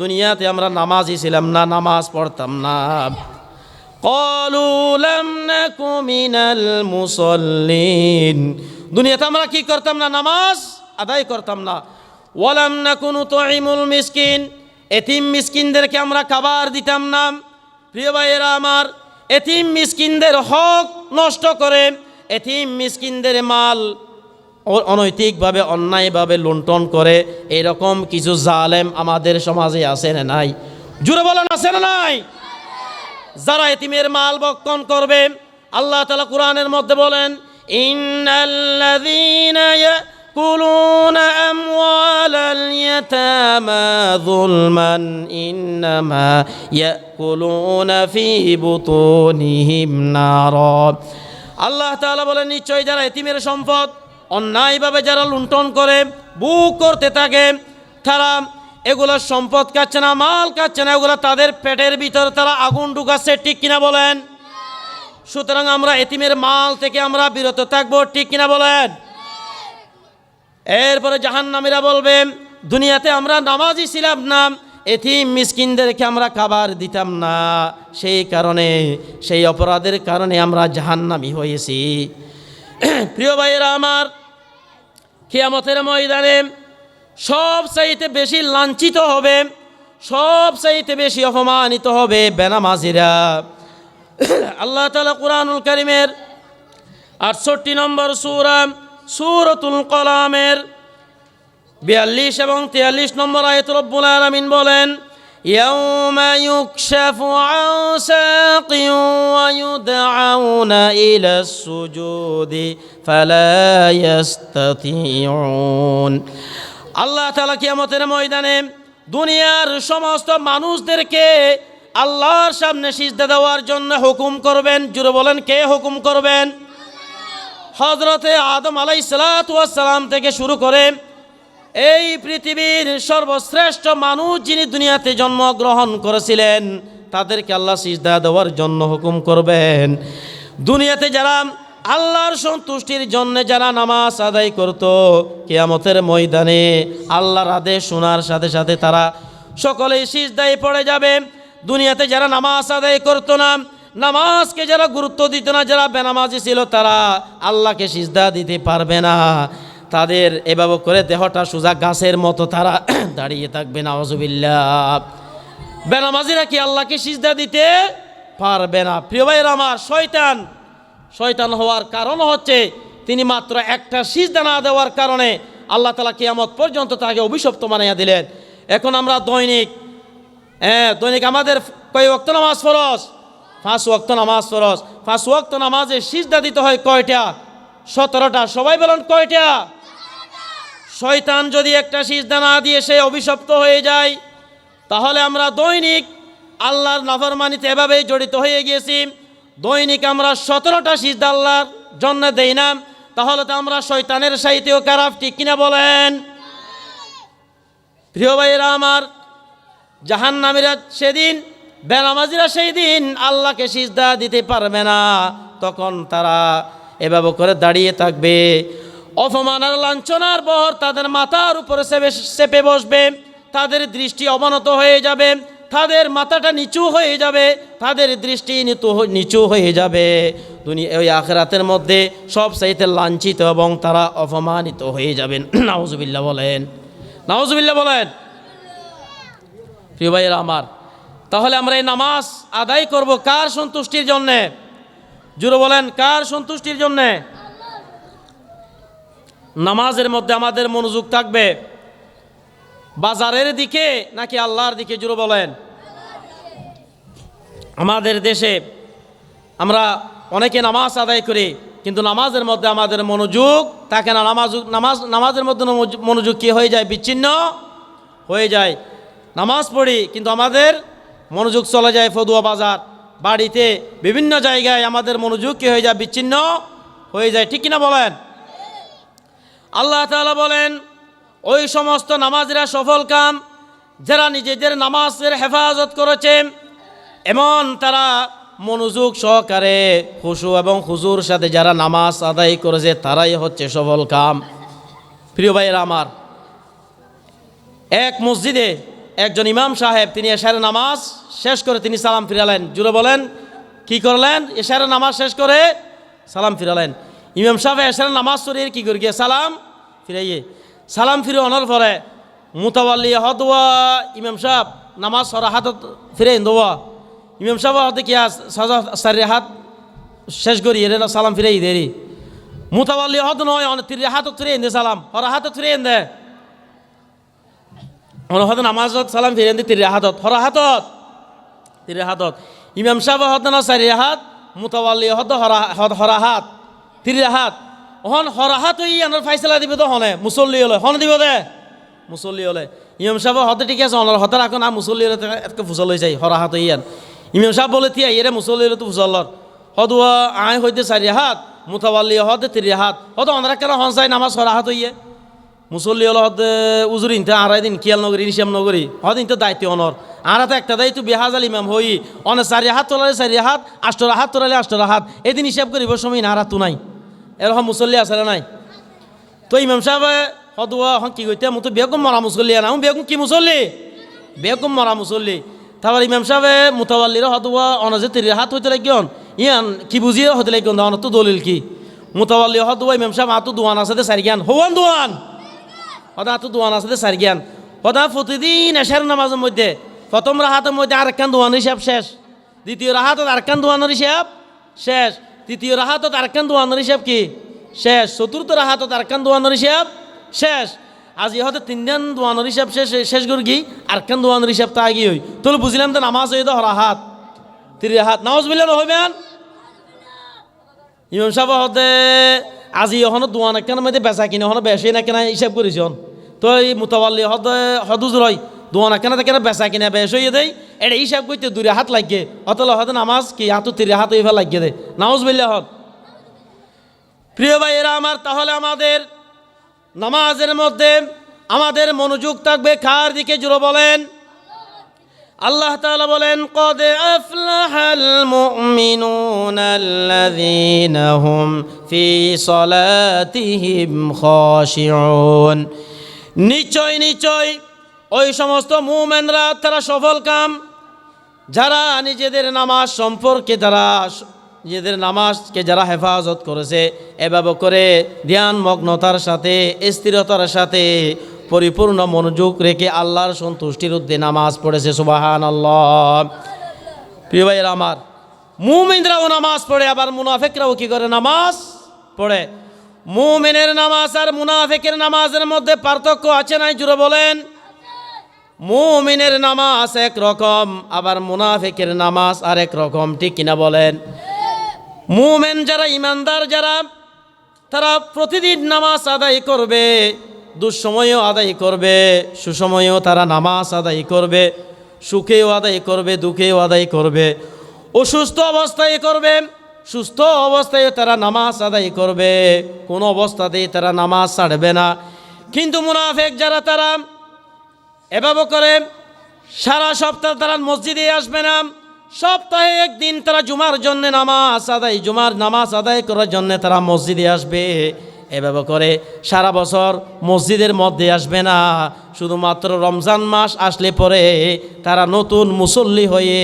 দুনিয়াতে আমরা নামাজই ছিলাম না, নামাজ পড়তাম না। ক্বালু লাম নাকু মিনাল মুসাল্লিন, দুনিয়াতে আমরা কি করতাম না? নামাজ আদায় করতাম না। ওয়ালাম নাকু নুতঈমুল মিসকিন, এতিম মিসকিনদেরকে আমরা খাবার দিতাম না। প্রিয় ভাইয়েরা আমার, এতিম মিসকিনদের হক নষ্ট করে, এতিম মিসকিনদের মাল অনৈতিকভাবে অন্যায়ভাবে লুণ্ঠন করে, এরকম কিছু জালেম আমাদের সমাজে আছে না নাই? জুড়ে বলেন, আছে না নাই? যারা এতিমের মাল ভক্ষণ করবে, আল্লাহ তাআলা কোরআনের মধ্যে বলেন, ইন্নাল্লাযীনা ইয়াকুলুনা আমওয়ালাল ইয়াতামা যুলমান ইন্নামা ইয়াকুলুনা ফি বুতুনিহিম নারা। আল্লাহ তাআলা বলেন, নিশ্চয় যারা এতিমের সম্পদ অন্যায়ভাবে যারা লুণ্ঠন করে, বুক করতে থাকে, তারা এগুলোর সম্পদ খাচ্ছে না, মাল খাচ্ছে না, এগুলো তাদের পেটের ভিতর তারা আগুন ঢুকাচ্ছে। ঠিক কিনা বলেন? সুতরাং আমরা এতিমের মাল থেকে আমরা বিরত থাকবো। ঠিক কিনা বলেন? এরপরে জাহান্নামীরা বলবে, দুনিয়াতে আমরা নামাজই ছিলাম না, এতিম মিসকিনদেরকে আমরা খাবার দিতাম না, সেই কারণে, সেই অপরাধের কারণে আমরা জাহান্নামী হয়েছি। প্রিয় ভাইয়েরা আমার, কিয়ামতের ময়দানে সব চাইতে বেশি লাঞ্ছিত হবে, সব চাইতে বেশি অপমানিত হবে বেনামাজিরা। আল্লাহ তাআলা কুরআনুল কারীমের 68 নম্বর সূরা সূরাতুল কলামের 42 এবং 43 নম্বর আয়াতে রব্বুল আলামিন বলেন, ইয়াউমা ইউকশাফু আন সাকিন ওয়া ইউদআউনা ইলাস সুজুদি ফালা ইস্তাতিউন। আল্লাহ তাআলা কিয়ামতের ময়দানে দুনিয়ার সমস্ত মানুষদেরকে আল্লাহর সামনে সিজদা দেওয়ার জন্য হুকুম করবেন। জুড়ে বলেন, কে হুকুম করবেন? হযরতে আদম আলাইহিস সালাতু ওয়াস সালাম থেকে শুরু করে এই পৃথিবীর সর্বশ্রেষ্ঠ মানুষ যিনি দুনিয়াতে জন্মগ্রহণ করেছিলেন, তাদেরকে আল্লাহ সিজদা দেওয়ার জন্য হুকুম করবেন। দুনিয়াতে যারা আল্লাহর সন্তুষ্টির জন্য যারা নামাজ আদায় করত, কিয়ামতের ময়দানে আল্লাহর আদেশ শোনার সাথে সাথে তারা সকলেই সিজদায় পড়ে যাবে। দুনিয়াতে যারা নামাজ আদায় করতো না, নামাজকে যারা গুরুত্ব দিত না, যারা বেনামাজি ছিল, তারা আল্লাহকে সিজদা দিতে পারবে না। তাদের এভাবে করে দেহটা সোজা গাছের মতো তারা দাঁড়িয়ে থাকবে। নাউজুবিল্লাহ। বেনামাজিরা কি আল্লাহকে সিজদা দিতে পারবে না? প্রিয় ভাইয়েরা আমার, শয়তান হওয়ার কারণ হচ্ছে তিনি মাত্র একটা সিজদা না দেওয়ার কারণে আল্লাহ তাআলা কিয়ামত পর্যন্ত তাকে অভিশপ্ত বানাইয়া দিলেন। এখন আমরা দৈনিক আমাদের কয় ওয়াক্ত নামাজ ফরজ? 5 ওয়াক্ত নামাজ ফরজ। 5 ওয়াক্ত নামাজে সিজদা দিতে হয় কয়টা? 17টা। সবাই বলেন কয়টা? শয়তান যদি একটা সিজদা না দিয়ে সে অভিশপ্ত হয়ে যায়, তাহলে আমরা দৈনিক আল্লাহর নাফরমানিতে এভাবেই জড়িত হয়ে গিয়েছি। দৈনিক আমরা 17টা সিজদা আল্লাহর জন্য দেই না, তাহলে তো আমরা শয়তানের সাথেও খারাপ, ঠিক কিনা বলেন? প্রিয় ভাইয়েরা আমার, জাহান্নামীরা সেদিন, বেনামাজিরা সেই দিন আল্লাহকে সিজদা দিতে পারবে না। তখন তারা এভাবে করে দাঁড়িয়ে থাকবে। অপমান আর লাঞ্ছনার বহর তাদের মাথার উপরে চেপে বসবে। তাদের দৃষ্টি অবনত হয়ে যাবে, তাদের মাথাটা নিচু হয়ে যাবে, তাদের দৃষ্টি নিচু হয়ে যাবে। দুনিয়া ওই আখিরাতের মধ্যে সব চাইতে লাঞ্ছিত এবং তারা অপমানিত হয়ে যাবেন। নাউজুবিল্লাহ বলেন, নাউজুবিল্লাহ বলেন। প্রিয় ভাইয়েরা আমার, তাহলে আমরা এই নামাজ আদায় করব কার সন্তুষ্টির জন্যে? জুড়ে বলেন, কার সন্তুষ্টির জন্যে? নামাজের মধ্যে আমাদের মনোযোগ থাকবে বাজারের দিকে নাকি আল্লাহর দিকে? জুড়ে বলেন। আমাদের দেশে আমরা অনেকে নামাজ আদায় করি, কিন্তু নামাজের মধ্যে আমাদের মনোযোগ থাকে না। নামাজের মধ্যে মনোযোগ কি হয়ে যায়? বিচ্ছিন্ন হয়ে যায়। নামাজ পড়ি কিন্তু আমাদের মনোযোগ চলে যায় ফদুয়া বাজার, বাড়িতে, বিভিন্ন জায়গায় আমাদের মনোযোগ কি হয়ে যায়? বিচ্ছিন্ন হয়ে যায়, ঠিক কিনা বলেন? আল্লাহ তাআলা বলেন, ওই সমস্ত নামাজিরা সফল কাম যারা নিজেদের নামাজের হেফাজত করেছে, এমন তারা মনোযোগ সহকারে খুশু এবং হুজুর সাথে যারা নামাজ আদায় করেছে তারাই হচ্ছে সফল কাম। প্রিয় ভাইয়েরা আমার, এক মসজিদে একজন ইমাম সাহেব, তিনি এশারের নামাজ শেষ করে তিনি সালাম ফিরালেন। জুড়ে বলেন, কি করলেন? এশারের নামাজ শেষ করে সালাম ফিরালেন। ইমাম সাহেব এশারের নামাজ পড়িয়ে কি করে গিয়ে সালাম ফিরাইয়ে, সালাম ফিরে অনার পরে মুতাওয়াল্লি হদওয়া ইমাম সাহেব নামাজ সরা হাত ফিরে দেওয়া। ইমাম সাহেব হতে কি সারি হাত শেষ করি এর সালাম ফিরাই দেরি। মুতাওয়াল্লি হদ নয়, তিরি হাত ফিরে দে সালাম, হরা হাত ফিরে দে হয়তো নামাজত সালাম ফিরে দি তিরি হাতত, হরা হাতত তিরি হাতত। ইমাম সাহেব হতে না চারি হাত, মুতাওয়াল্লি হদ হরা হাত তিরি হাত। হন হরা হাত হই আনার ফাইসলা দিবে তো হনে মুসল্লি হলে হন দিব দে মুসল্লি হলে। ইমাম সাহেব হতে ঠিক আছে, অনার হতে রাখো না, মুসল্লি হলে এত ফুসল হয়ে যায়, হরা হাত হইয়ান। ইমাম সাহেব বলে থিয়া এরে মুসল্লি হলে তো ফুসল্লর হদুয়া আয় হইতে চারি হাত, মুতাওয়াল্লি হতে তিরি হাত, হতো অনারা কেন হন চাই নামাজ হরা হাত হইয়ে। মুসল্লি হল হতে উজুর ইনতে আড়াই দিন কিয়াল নগরী নিশাম নগরী হদ ইনতে দায়িত্ব অনর আর তো একটা দায়িত্ব বেহাজাল ইমাম হই অনে চারি হাত তোলালে চারি হাত, আষ্টরা হাত তোলালে আষ্টরা হাত, এদিন হিসাব করিব সময় না হাত তো নাই, এরকম মুসল্লি আছে নাই? তো ইমাম সাহেব হদুয়া হন কি কইতে মতো বেগম মরা মুসল্লি না, বেগম কি মুসল্লি? বেগম মরা মুসল্লি। তারপর ইমাম সাহেব মুতাওয়াল্লির হদুয়া অনজে তিরি হাত হইতে লাগিয়ন ইয়ান কি বুঝিয়ে হতে লাগিয়ন অন তো দলিল কি? মুতাওয়াল্লি হদুয়া ইমাম সাহেব আতো দোয়ান আছে সারি জ্ঞান হওয়ান দোয়ান হদা তো দোয়ান আছে সারি জ্ঞান হদা প্রতিদিন এশার নামাজের মধ্যে প্রথম রাহাতের মধ্যে আরেকখান দোয়ানের হিসাব শেষ, দ্বিতীয় রাহাতত আরেকখান দোয়ানের হিসাব শেষ, তৃতীয় রাহাতত আরেকখান দোয়ানের হিসাব কি শেষ, চতুর্থ রাহাতত আরেকখান দোয়ানের হিসাব শেষ। আজি হয়তো 3 দিন দোয়ানের হিসাব শেষ করে গিয়ে আরেকখান দোয়ানের হিসাব তা গিয়ে হই তোলে বুঝলাম তো নামাজ হয়ে তো হরা হাত তিরি হাত নামাজ বিলেন হইবেন। ইমাম সাহেব হতে আজি এখনো দোয়ান একখান মধ্যে বেচা কিনে এখনো বেশি না কেনা হিসাব করেছি হন তো এই মুতাওয়াল্লি হদুজুর হয় দোয়ান একখানা থেকে বেচা কিনা বেশ হইয়ে দেয় এটা হিসাব করতে 2 হাত লাগিয়ে অতলে হয়তো নামাজ কি হাত 3 হাত হইফা লাগিয়ে দেয় নামাজ বিল্লে হত। প্রিয় ভাই এরা আমার, তাহলে আমাদের নামাজের মধ্যে আমাদের মনোযোগ থাকবে কার দিকে? জুড়ে বলেন। আল্লাহ তাআলা বলেন, কদ আফলাহাল মুমিনুনাল্লাযীনা হুম ফি সালাতিহিম খাশিউন। নিশ্চয় ওই সমস্ত মুমিনরা তারা সফল কাম যারা নিজেদের নামাজ সম্পর্কে তারা নিজেদের নামাজকে যারা হেফাজত করেছে, এভাবে করে ধ্যানমগ্নতার সাথে স্থিরতার সাথে পরিপূর্ণ মনোযোগ রেখে আল্লাহর সন্তুষ্টির উদ্দেশ্যে নামাজ পড়েছে। সুবহানাল্লাহ। প্রিয় ভাইয়েরা আমার, মুমিনরাও নামাজ পড়ে, আবার মুনাফিকরাও কি করে? নামাজ পড়ে। মুমিনের নামাজ আর মুনাফিকের নামাজের মধ্যে পার্থক্য আছে নাই? জুড়ে বলেন। মুমিনের নামাজ এক রকম, আবার মুনাফিকের নামাজ আর এক রকম, ঠিক কিনা বলেন? মুমিন যারা, ইমানদার যারা, তারা প্রতিদিন নামাজ আদায় করবে, দুঃসময়েও আদায় করবে, সুসময়েও তারা নামাজ আদায় করবে, সুখেও আদায় করবে, দুঃখেও আদায় করবে, অসুস্থ অবস্থায় করবে, সুস্থ অবস্থায় তারা নামাজ আদায় করবে, কোনো অবস্থাতেই তারা নামাজ ছাড়বে না। কিন্তু মুনাফিক যারা, তারা এভাবে করে সারা সপ্তাহ তারা মসজিদে আসবে না, সপ্তাহে একদিন তারা জুমার জন্য জুমার নামাজ আদায় করার জন্য তারা মসজিদে আসবে। এভাবে করে সারা বছর মসজিদের মধ্যে আসবে না, শুধুমাত্র রমজান মাস আসলে পরে তারা নতুন মুসল্লি হয়ে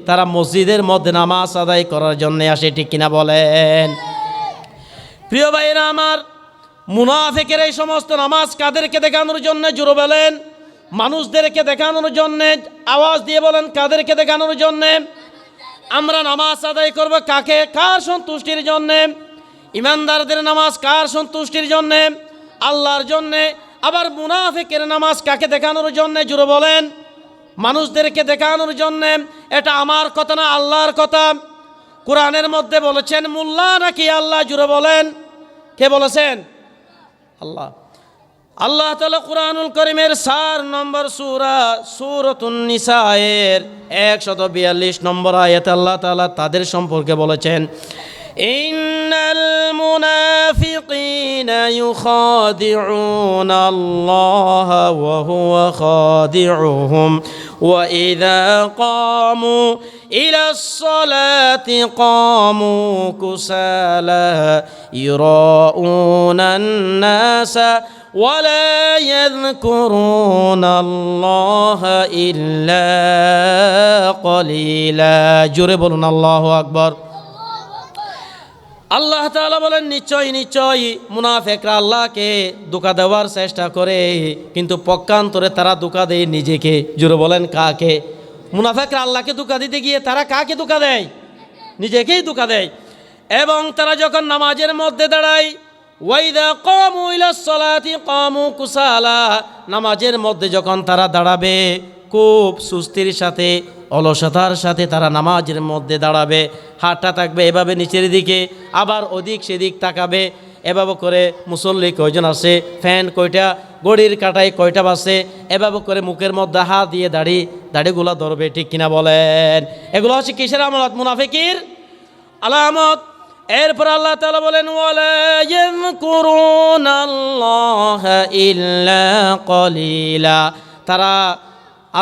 তারা মসজিদের মধ্যে নামাজ আদায় করার জন্য আসে, ঠিক কিনা বলেন? প্রিয় ভাইরা আমার, মুনাফিকের এই সমস্ত নামাজ কাদেরকে দেখানোর জন্য? জোরে বলেন। মানুষদেরকে দেখানোর জন্যে। আওয়াজ দিয়ে বলেন, কাদেরকে দেখানোর জন্যে? আমরা নামাজ আদায় করব কাকে? কার সন্তুষ্টির জন্যে? ইমানদারদের নামাজ কার সন্তুষ্টির জন্যে? আল্লাহর জন্যে। আবার মুনাফিকের নামাজ কাকে দেখানোর জন্যে? জোরে বলেন। মানুষদেরকে দেখানোর জন্যে। এটা আমার কথা না, আল্লাহর কথা। কোরআনের মধ্যে বলেছেন মোল্লা নাকি আল্লাহ? জোরে বলেন। কে বলেছেন? আল্লাহ। আল্লাহ তাআলা কুরআনুল কারীমের 4 নম্বর সূরা সূরাতুন নিসা এর 142 নম্বর আয়াতে আল্লাহ তাআলা তাদের সম্পর্কে বলেছেন, ইন্নাল মুনাফিকিনা ইউখাদিউনা আল্লাহ ওয়া হুয়া খাদিউহুম ওয়া ইযা ক্বামু ইলাস সালাতি ক্বামু কুসালা ইরাউনান নাসা ولا يذكرون الله إلا قليلا। জোরে বলুন আল্লাহু আকবার। আল্লাহ তাআলা বলেন, নিশ্চয় নিশ্চয় মুনাফিকরা আল্লাহকে ধোঁকা দেওয়ার চেষ্টা করে, কিন্তু পক্ষান্তরে তারা ধোঁকা দেয় নিজেকে। জোরে বলেন, কাকে? মুনাফিকরা আল্লাহকে ধোঁকা দিতে গিয়ে তারা কাকে ধোঁকা দেয়? নিজেকেই ধোঁকা দেয়। এবং তারা যখন নামাজের মধ্যে দাঁড়ায়, ওয়াইদা কামু ইলাস সালাতি কামু কুসালা, নামাজের মধ্যে যখন তারা দাঁড়াবে খুব সুস্থির সাথে, অলসতার সাথে তারা নামাজের মধ্যে দাঁড়াবে। হাতটা থাকবে এভাবে নিচের দিকে, আবার ওদিক সেদিক তাকাবে। এভাবে করে মুসল্লি কয়জন আছে, ফ্যান কয়টা, ঘড়ির কাঁটায় কয়টা বাজছে, এভাবে করে মুখের মধ্যে হাত দিয়ে দাড়িগুলা ধরবে, ঠিক কিনা বলেন? এগুলো হচ্ছে কিসের আলামত? মুনাফিকের আলামত। এরপর আল্লাহ তাআলা বলেন, ওয়ালা ইয়াযকুরুনাল্লাহা ইল্লা কলিলা, তারা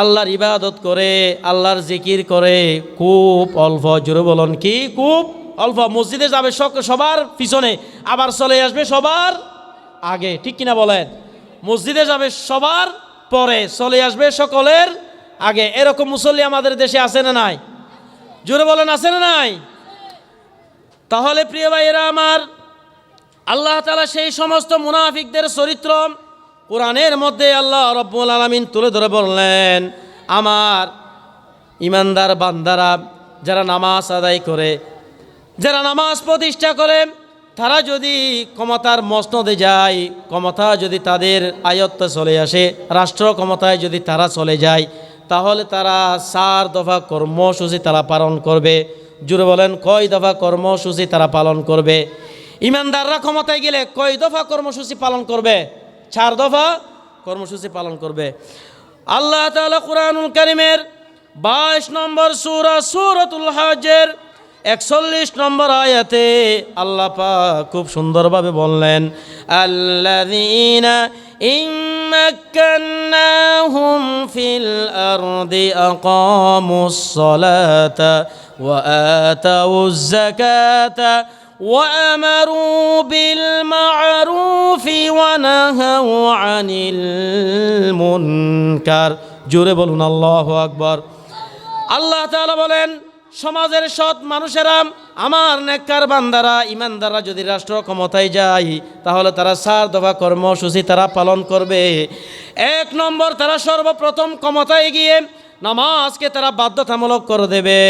আল্লাহর ইবাদত করে, আল্লাহর জিকির করে খুব অল্প। জোরে বলুন, কি? খুব অল্প। মসজিদে যাবে সবার পিছনে, আবার চলে আসবে সবার আগে, ঠিক কিনা বলেন? মসজিদে যাবে সবার পরে, চলে আসবে সকলের আগে। এরকম মুসল্লি আমাদের দেশে আছে না নাই? জোরে বলেন, আছে না নাই? তাহলে প্রিয় ভাইয়েরা আমার, আল্লাহ তাআলা সেই সমস্ত মুনাফিকদের চরিত্র কোরআনের মধ্যে আল্লাহ রাব্বুল আলামিন তুলে ধরে বললেন, আমার ইমানদার বান্দারা যারা নামাজ আদায় করে, যারা নামাজ প্রতিষ্ঠা করে, তারা যদি ক্ষমতার মসনদে যায়, ক্ষমতা যদি তাদের আয়ত্তে চলে আসে, রাষ্ট্র ক্ষমতায় যদি তারা চলে যায়, তাহলে তারা 4 দফা কর্মসূচি তারা পালন করবে। জুড়ে বলেন, কয় দফা কর্মসূচি তারা পালন করবে? ইমানদাররা ক্ষমতায় গেলে কয় দফা কর্মসূচি পালন করবে? 4 দফা কর্মসূচি পালন করবে। আল্লাহ তাআলা কুরআনুল কারীমের 22 নম্বর সূরা সূরাতুল হজ্জের 41 নম্বর আয়াতে আল্লাহ পাক খুব সুন্দরভাবে বললেন, আল্লাযীনা ইম্মাক্কান্নাহুম ফিল আরদি আকামুস সালাতা ওয়া আতাউয যাকাতা ওয়া আমারু বিল মা'রুফি ওয়া নাহাউ আনিল মুনকার। জোরে বলুন আল্লাহু আকবার। আল্লাহ তাআলা বলেন, সমাজের সৎ মানুষেরা, আমার নেককার বান্দারা, ইমানদাররা যদি রাষ্ট্র ক্ষমতায় যায় তাহলে তারা 4 দফা কর্মসূচি তারা পালন করবে। 1 নম্বর, তারা সর্বপ্রথম ক্ষমতায় গিয়ে নামাজকে তারা বাধ্যতামূলক করে দেবে।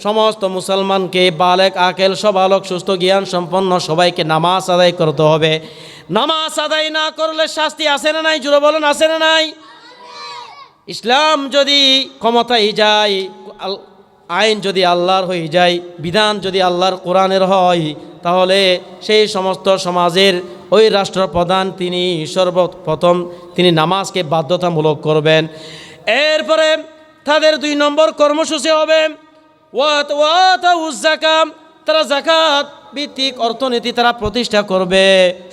সমস্ত মুসলমানকে, বালেক, আকেল, সবালক, সুস্থ, জ্ঞান সম্পন্ন সবাইকে নামাজ আদায় করতে হবে। নামাজ আদায় না করলে শাস্তি আছে না নাই? জোরে বলেন, আছে না নাই? ইসলাম যদি ক্ষমতায় যায়, আইন যদি আল্লাহর হয়ে যায়, বিধান যদি আল্লাহর কোরআনের হয়, তাহলে সেই সমস্ত সমাজের ওই রাষ্ট্রপ্রধান তিনি সর্বপ্রথম তিনি নামাজকে বাধ্যতামূলক করবেন। এরপরে তাদের 2 নম্বর কর্মসূচি হবে যাকাত। তারা জাকাত ভিত্তিক অর্থনীতি তারা প্রতিষ্ঠা করবে।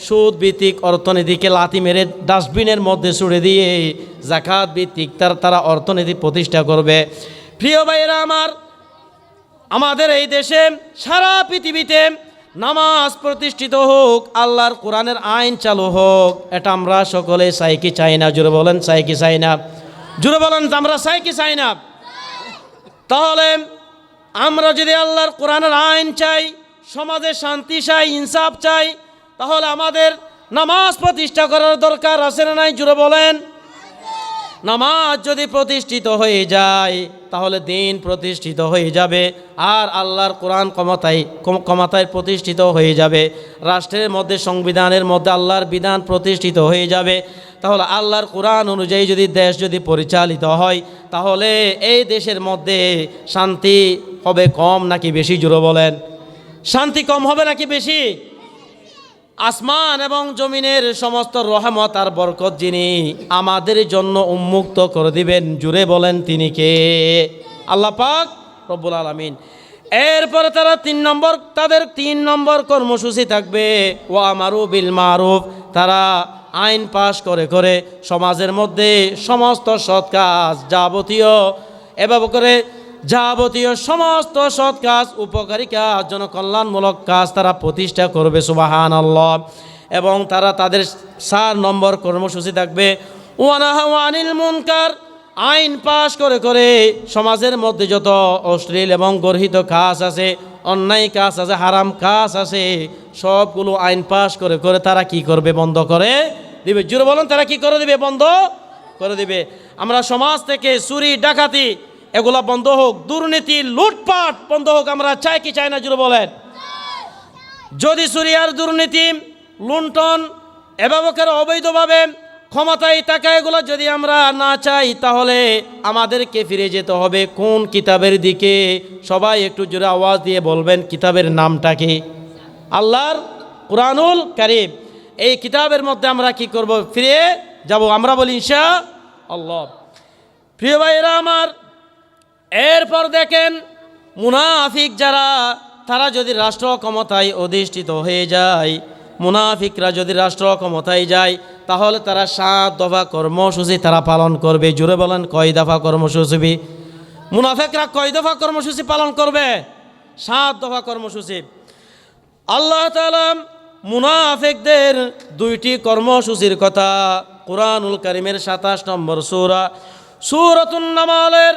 সুদ ভিত্তিক অর্থনীতিকে লাথি মেরে ডাস্টবিনের মধ্যে ছুড়ে দিয়ে জাকাত ভিত্তিক তারা অর্থনীতি প্রতিষ্ঠা করবে। প্রিয় ভাইয়েরা আমার, আমাদের এই দেশে, সারা পৃথিবীতে নামাজ প্রতিষ্ঠিত হোক, আল্লাহর কোরআনের আইন চালু হোক, এটা আমরা সকলে চাই কি চাই না? জোরে বলেন, চাই কি চাই না? জোরে বলেন, আমরা চাই কি চাই না? তাহলে আমরা যদি আল্লাহর কোরআনের আইন চাই, সমাজে শান্তি চাই, ইনসাফ চাই, তাহলে আমাদের নামাজ প্রতিষ্ঠা করার দরকার আছে না নাই? জোরে বলেন। নামাজ যদি প্রতিষ্ঠিত হয়ে যায় তাহলে দিন প্রতিষ্ঠিত হয়ে যাবে, আর আল্লাহর কোরআন ক্ষমতায় প্রতিষ্ঠিত হয়ে যাবে। রাষ্ট্রের মধ্যে, সংবিধানের মধ্যে আল্লাহর বিধান প্রতিষ্ঠিত হয়ে যাবে। তাহলে আল্লাহর কোরআন অনুযায়ী যদি দেশ যদি পরিচালিত হয়, তাহলে এই দেশের মধ্যে শান্তি হবে কম নাকি বেশি? জোরে বলেন, শান্তি কম হবে নাকি বেশি? আসমান এবং জমিনের সমস্ত রহমত আর বরকত যিনি আমাদের জন্য উন্মুক্ত করে দিবেন, জুড়ে বলেন তিনি কে? আল্লাহ পাক রব্বুল আলামিন। এরপরে তারা 3 নম্বর, তাদের 3 নম্বর কর্মসূচি থাকবে ওয়া আমারু বিল মারুফ। তারা আইন পাশ করে করে সমাজের মধ্যে সমস্ত সৎ কাজ, এভাবে করে যাবতীয় সমস্ত সৎ কাজ, উপকারী কাজ, জনকল্যাণমূলক কাজ তারা প্রতিষ্ঠা করবে। সুবহানাল্লাহ। এবং তারা তাদের 4 নম্বর কর্মসূচি থাকবে ওয়া নাহা আনিল মুনকার। আইন পাশ করে করে সমাজের মধ্যে যত অশ্লীল এবং গর্হিত কাজ আছে, অন্যায় কাজ আছে, হারাম কাজ আছে, সবগুলো আইন পাশ করে করে তারা কি করবে? বন্ধ করে দিবে। জোরে বলেন, তারা কি করে দিবে? বন্ধ করে দিবে। আমরা সমাজ থেকে চুরি, ডাকাতি এগুলা বন্ধ হোক, দুর্নীতি, লুটপাট বন্ধ হোক, আমরা চাই কি চাই না? জোরে বলেন। যদি চুরি আর দুর্নীতি, লুণ্ঠন, এভাবে করে অবৈধভাবে ক্ষমতায় থাকা এগুলো যদি আমরা না চাই, তাহলে আমাদেরকে ফিরে যেতে হবে কোন কিতাবের দিকে? সবাই একটু জোরে আওয়াজ দিয়ে বলবেন, কিতাবের নামটা কি? আল্লাহর কুরআনুল কারীম। এই কিতাবের মধ্যে আমরা কি করব? ফিরে যাব। আমরা বলি ইনশাআল্লাহ। প্রিয় ভাইয়েরা আমার, এরপর দেখেন মুনাফিক যারা, তারা যদি রাষ্ট্র ক্ষমতায় অধিষ্ঠিত হয়ে যায়, মুনাফিকরা যদি রাষ্ট্র ক্ষমতায় যায়, তাহলে তারা 7 দফা কর্মসূচি তারা পালন করবে। জুড়ে বলেন, কয় দফা কর্মসূচি? মুনাফিকরা কয় দফা কর্মসূচি পালন করবে? 7 দফা কর্মসূচি। আল্লাহ তাআলা মুনাফিকদের 2টি কর্মসূচির কথা কুরআনুল কারীমের 27 নম্বর সূরাতুন নামালের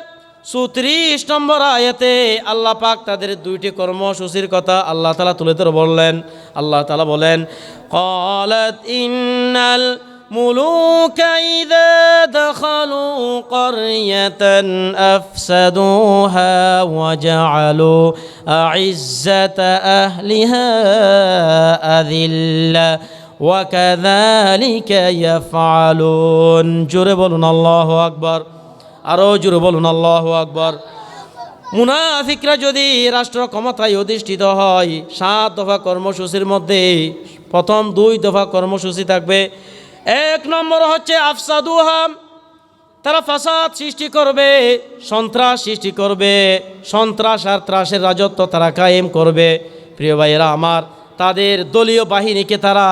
34 নম্বর আয়াতে আল্লাহ পাক তাদের 2টি কর্মসূচির কথা আল্লাহ তাআলা তুলে ধরে বললেন। আল্লাহ তাআলা বলেন, ক্বালাত ইন্নাল মুলুকা ইযা দাখালু ক্বরয়াতান আফসাদুহা ওয়া জাআলু আ'ইজ্জাতা আহলিহা আযিল্লা ওয়া কাযালিকা ইয়াফআলুন। জোরে বলুন আল্লাহু আকবার। আরও জোরে বলুন আল্লাহু আকবার। মুনাফিকরা যদি রাষ্ট্র ক্ষমতায় অধিষ্ঠিত হয়, 7 দফা কর্মসূচির মধ্যে প্রথম 2 দফা কর্মসূচি থাকবে। 1 নম্বর হচ্ছে আফসাদুহা, তারা ফাসাদ সৃষ্টি করবে, সন্ত্রাস সৃষ্টি করবে, সন্ত্রাস আর ত্রাসের রাজত্ব তারা কায়েম করবে। প্রিয় ভাইয়েরা আমার, তাদের দলীয় বাহিনীকে তারা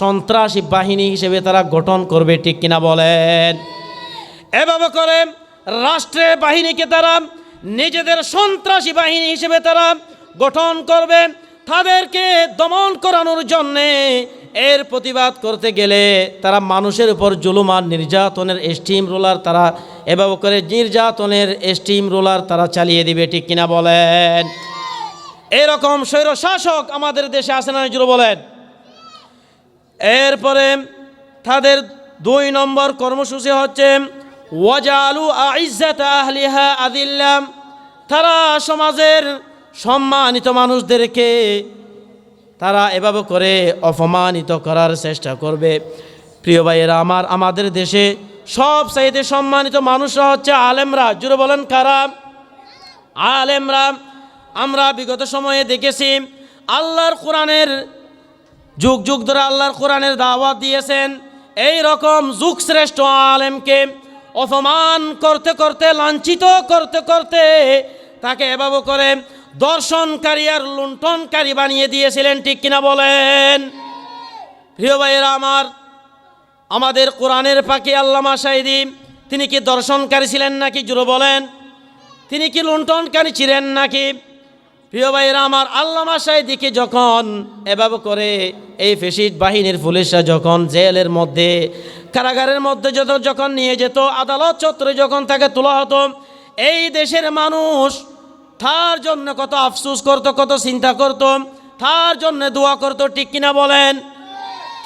সন্ত্রাসী বাহিনী হিসেবে তারা গঠন করবে, ঠিক কিনা বলেন? এভাবে করে রাষ্ট্রের বাহিনীকে তারা নিজেদের সন্ত্রাসী বাহিনী হিসেবে তারা গঠন করবে। তাদেরকে দমন করানোর জন্যে এর প্রতিবাদ করতে গেলে তারা মানুষের উপর জুলুম আর নির্যাতনের স্টিম রোলার তারা এভাবে করে নির্যাতনের স্টিম রোলার তারা চালিয়ে দিবে, ঠিক কিনা বলেন? এরকম স্বৈর শাসক আমাদের দেশে আছে না, জুড়ে বলেন। এরপরে তাদের 2 নম্বর কর্মসূচি হচ্ছে ওয়াজালু আইজ্জাত আহলিহা আদিল্লাম। তারা সমাজের সম্মানিত মানুষদেরকে তারা এভাবে করে অপমানিত করার চেষ্টা করবে। প্রিয় ভাইয়েরা আমার, আমাদের দেশে সবচাইতে সম্মানিত মানুষরা হচ্ছে আলেমরা। জুড়ে বলেন কারা? আলেমরা। আমরা বিগত সময়ে দেখেছি আল্লাহর কোরআনের যুগ যুগ ধরে আল্লাহর কোরআনের দাওয়াত দিয়েছেন। এই রকম যুগশ্রেষ্ঠ আলেমকে অপমান করতে করতে, লাঞ্ছিত করতে করতে তাকে এভাবে করে দর্শনকারী আর লুণ্ঠনকারী বানিয়ে দিয়েছিলেন, ঠিক কিনা বলেন? প্রিয় ভাইয়েরা আমার, আমাদের কোরআনের পাখি আল্লামা সাঈদী তিনি কি দর্শনকারী ছিলেন নাকি? জুড়ে বলেন। তিনি কি লুণ্ঠনকারী ছিলেন নাকি? প্রিয় ভাইয়েরা আমার, আল্লামা সাঈদীকে যখন এভাবে করে এই ফ্যাসিস্ট বাহিনীর পুলিশরা যখন জেলের মধ্যে, কারাগারের মধ্যে যখন নিয়ে যেত, আদালত চত্বরে যখন তাকে তোলা হতো, এই দেশের মানুষ তার জন্য কত আফসোস করত, কত চিন্তা করত, তার জন্য দোয়া করত, ঠিক কিনা বলেন?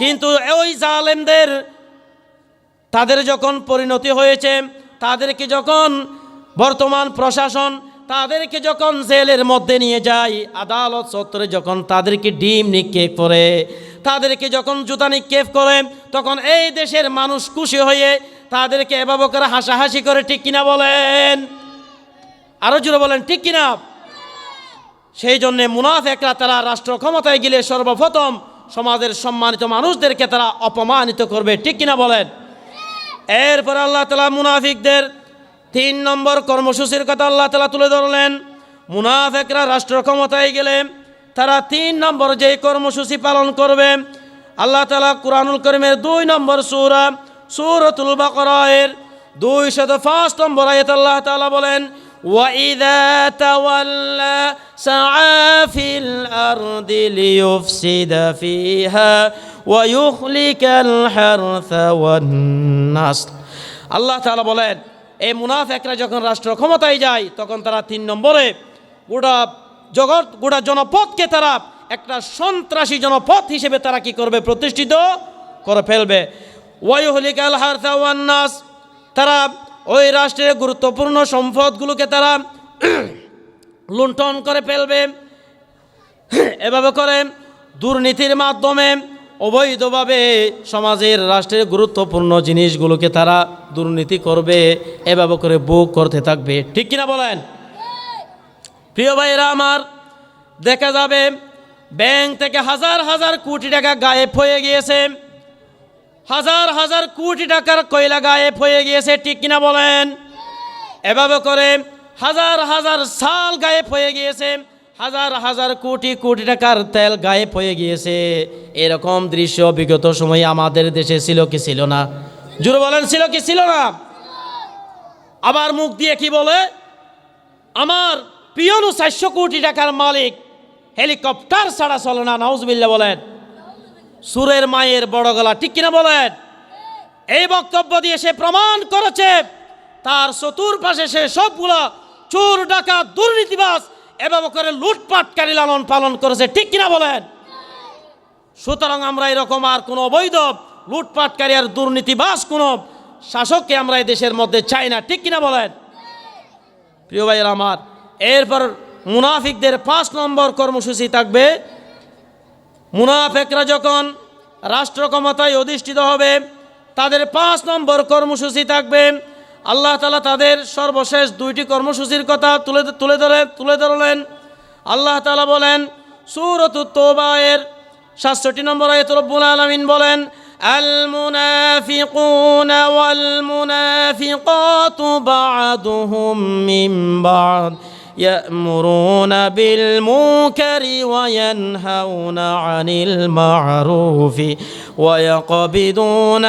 কিন্তু ওই জালেমদের তাদের যখন পরিণতি হয়েছে, তাদেরকে যখন বর্তমান প্রশাসন তাদেরকে যখন জেলের মধ্যে নিয়ে যায়, আদালত চত্বরে যখন তাদেরকে ডিম নিক্ষেপ করে, তাদেরকে যখন জুতা নিক্ষেপ করে, তখন এই দেশের মানুষ খুশি হয়ে তাদেরকে এভাবে করে হাসাহাসি করে, ঠিক কিনা বলেন? আরো জোরে বলেন, ঠিক কিনা? সেই জন্যে মুনাফিকরা তারা রাষ্ট্র ক্ষমতায় গেলে সর্বপ্রথম সমাজের সম্মানিত মানুষদেরকে তারা অপমানিত করবে, ঠিক কিনা বলেন? এরপর আল্লাহ তাআলা মুনাফিকদের 3 নম্বর কর্মসূচির কথা আল্লাহ তাআলা তুলে ধরলেন। মুনাফিকরা রাষ্ট্র ক্ষমতায় গেলে তারা 3 নম্বর যে কর্মসূচি পালন করবে, আল্লাহ তাআলা কুরআনুল কারীমের 2 নম্বর সূরা সূরাতুল বাকারার 205 নম্বর আয়াতে আল্লাহ তাআলা বলেন, ওয়াইযা তাওয়াল্লা সাআ ফিল আরদি লিয়ুফসিদা ফিহা ওয়া ইউখলিকাল হারসা ওয়ান নাসল। আল্লাহ তাআলা বলেন, এই মুনাফিকরা যখন রাষ্ট্র ক্ষমতায় যায় তখন তারা 3 নম্বরে গোটা জনপদকে তারা একটা সন্ত্রাসী জনপদ হিসেবে তারা কি করবে? প্রতিষ্ঠিত করে ফেলবে। ওয়ায়ুহলিকাল হারসা ওয়ান নাস, তারা ওই রাষ্ট্রের গুরুত্বপূর্ণ সম্পদগুলোকে তারা লুণ্ঠন করে ফেলবে। এভাবে করে দুর্নীতির মাধ্যমে অবৈধভাবে সমাজের রাষ্ট্রের গুরুত্বপূর্ণ জিনিসগুলোকে তারা দুর্নীতি করবে, এভাবে করে বুক করতে থাকবে, ঠিক কিনা বলেন? প্রিয় ভাইরা আমার, দেখা যাবে ব্যাংক থেকে হাজার হাজার কোটি টাকা গায়েব হয়ে গিয়েছে, হাজার হাজার কোটি টাকার কয়লা গায়েব হয়ে গিয়েছে, ঠিক কিনা বলেন? এভাবে করে হাজার হাজার সাল গায়েব হয়ে গিয়েছে, হাজার হাজার কোটি কোটি টাকার তেল গায়েব হয়ে গিয়েছে। এরকম দৃশ্য বিগত সময়ে আমাদের দেশে ছিল কি ছিল না? জোরে বলেন, ছিল কি ছিল না? আবার মুখ দিয়ে কি বলে, আমার পিয়নু 400 কোটি টাকার মালিক, হেলিকপ্টার ছাড়া চলে না। নাউজুবিল্লাহ বলেন। সুরের মায়ের বড় গলা, ঠিক কিনা বলেন? এই বক্তব্য দিয়ে সে প্রমাণ করেছে তার চতুর্পাশে সে সবগুলা চোর, ডাকাত, দুর্নীতিবাজ এভাবে করে লুটপাটকারী লালন পালন করেছে, ঠিক কিনা বলেন? সুতরাং আমরা এরকম আর কোনো অবৈধ লুটপাটকারী আর দুর্নীতিবাজ কোনো শাসককে আমরা এই দেশের মধ্যে চাই না, ঠিক কিনা বলেন? প্রিয় ভাইয়েরা আমার, এরপর মুনাফিকদের 5 নম্বর কর্মসূচি থাকবে। মুনাফিকরা যখন রাষ্ট্র ক্ষমতায় অধিষ্ঠিত হবে, তাদের 5 নম্বর কর্মসূচি থাকবে। আল্লাহ তাআলা তাদের সর্বশেষ 2টি কর্মসূচির কথা তুলে ধরলেন। আল্লাহ তাআলা বলেন সূরাতুত তাওবায়ের 67 নম্বর আয়াতে রব্বুল আলামিন বলেন, আল মুনাফিকুনা ওয়াল মুনাফিকাতু বা'দুহুম মিন বা'দ يأمرون بالمنكر وينهون عن المعروف ويقبضون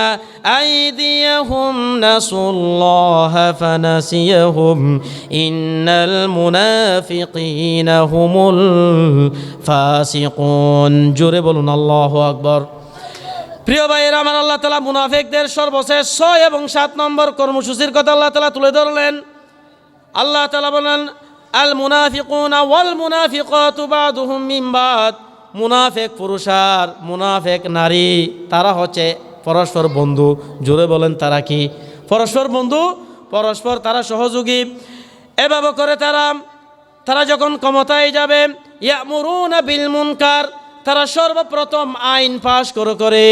أيديهم نسوا الله فنسيهم إن المنافقين هم الفاسقون. জোরে বলুন আল্লাহু আকবার। প্রিয় ভাইয়েরা আমার, আল্লাহ তাআলা মুনাফিকদের সর্বশেষ 6 এবং 7 নম্বর কর্মসূচির কথা আল্লাহ তাআলা তুলে ধরলেন। আল্লাহ তাআলা বলেন, আল মুনাফিকুনা ওয়াল মুনাফিকাতু বাদুহুম মিন বাদ। মুনাফিক পুরুষ আর মুনাফিক নারী তারা হচ্ছে পরস্পর বন্ধু। জোরে বলেন তারা কি? পরস্পর বন্ধু, পরস্পর তারা সহযোগী। এভাবে করে তারা যখন ক্ষমতায় যাবে, ইয়ামুরুনা বিল মুনকার, তারা সর্বপ্রথম আইন পাশ করে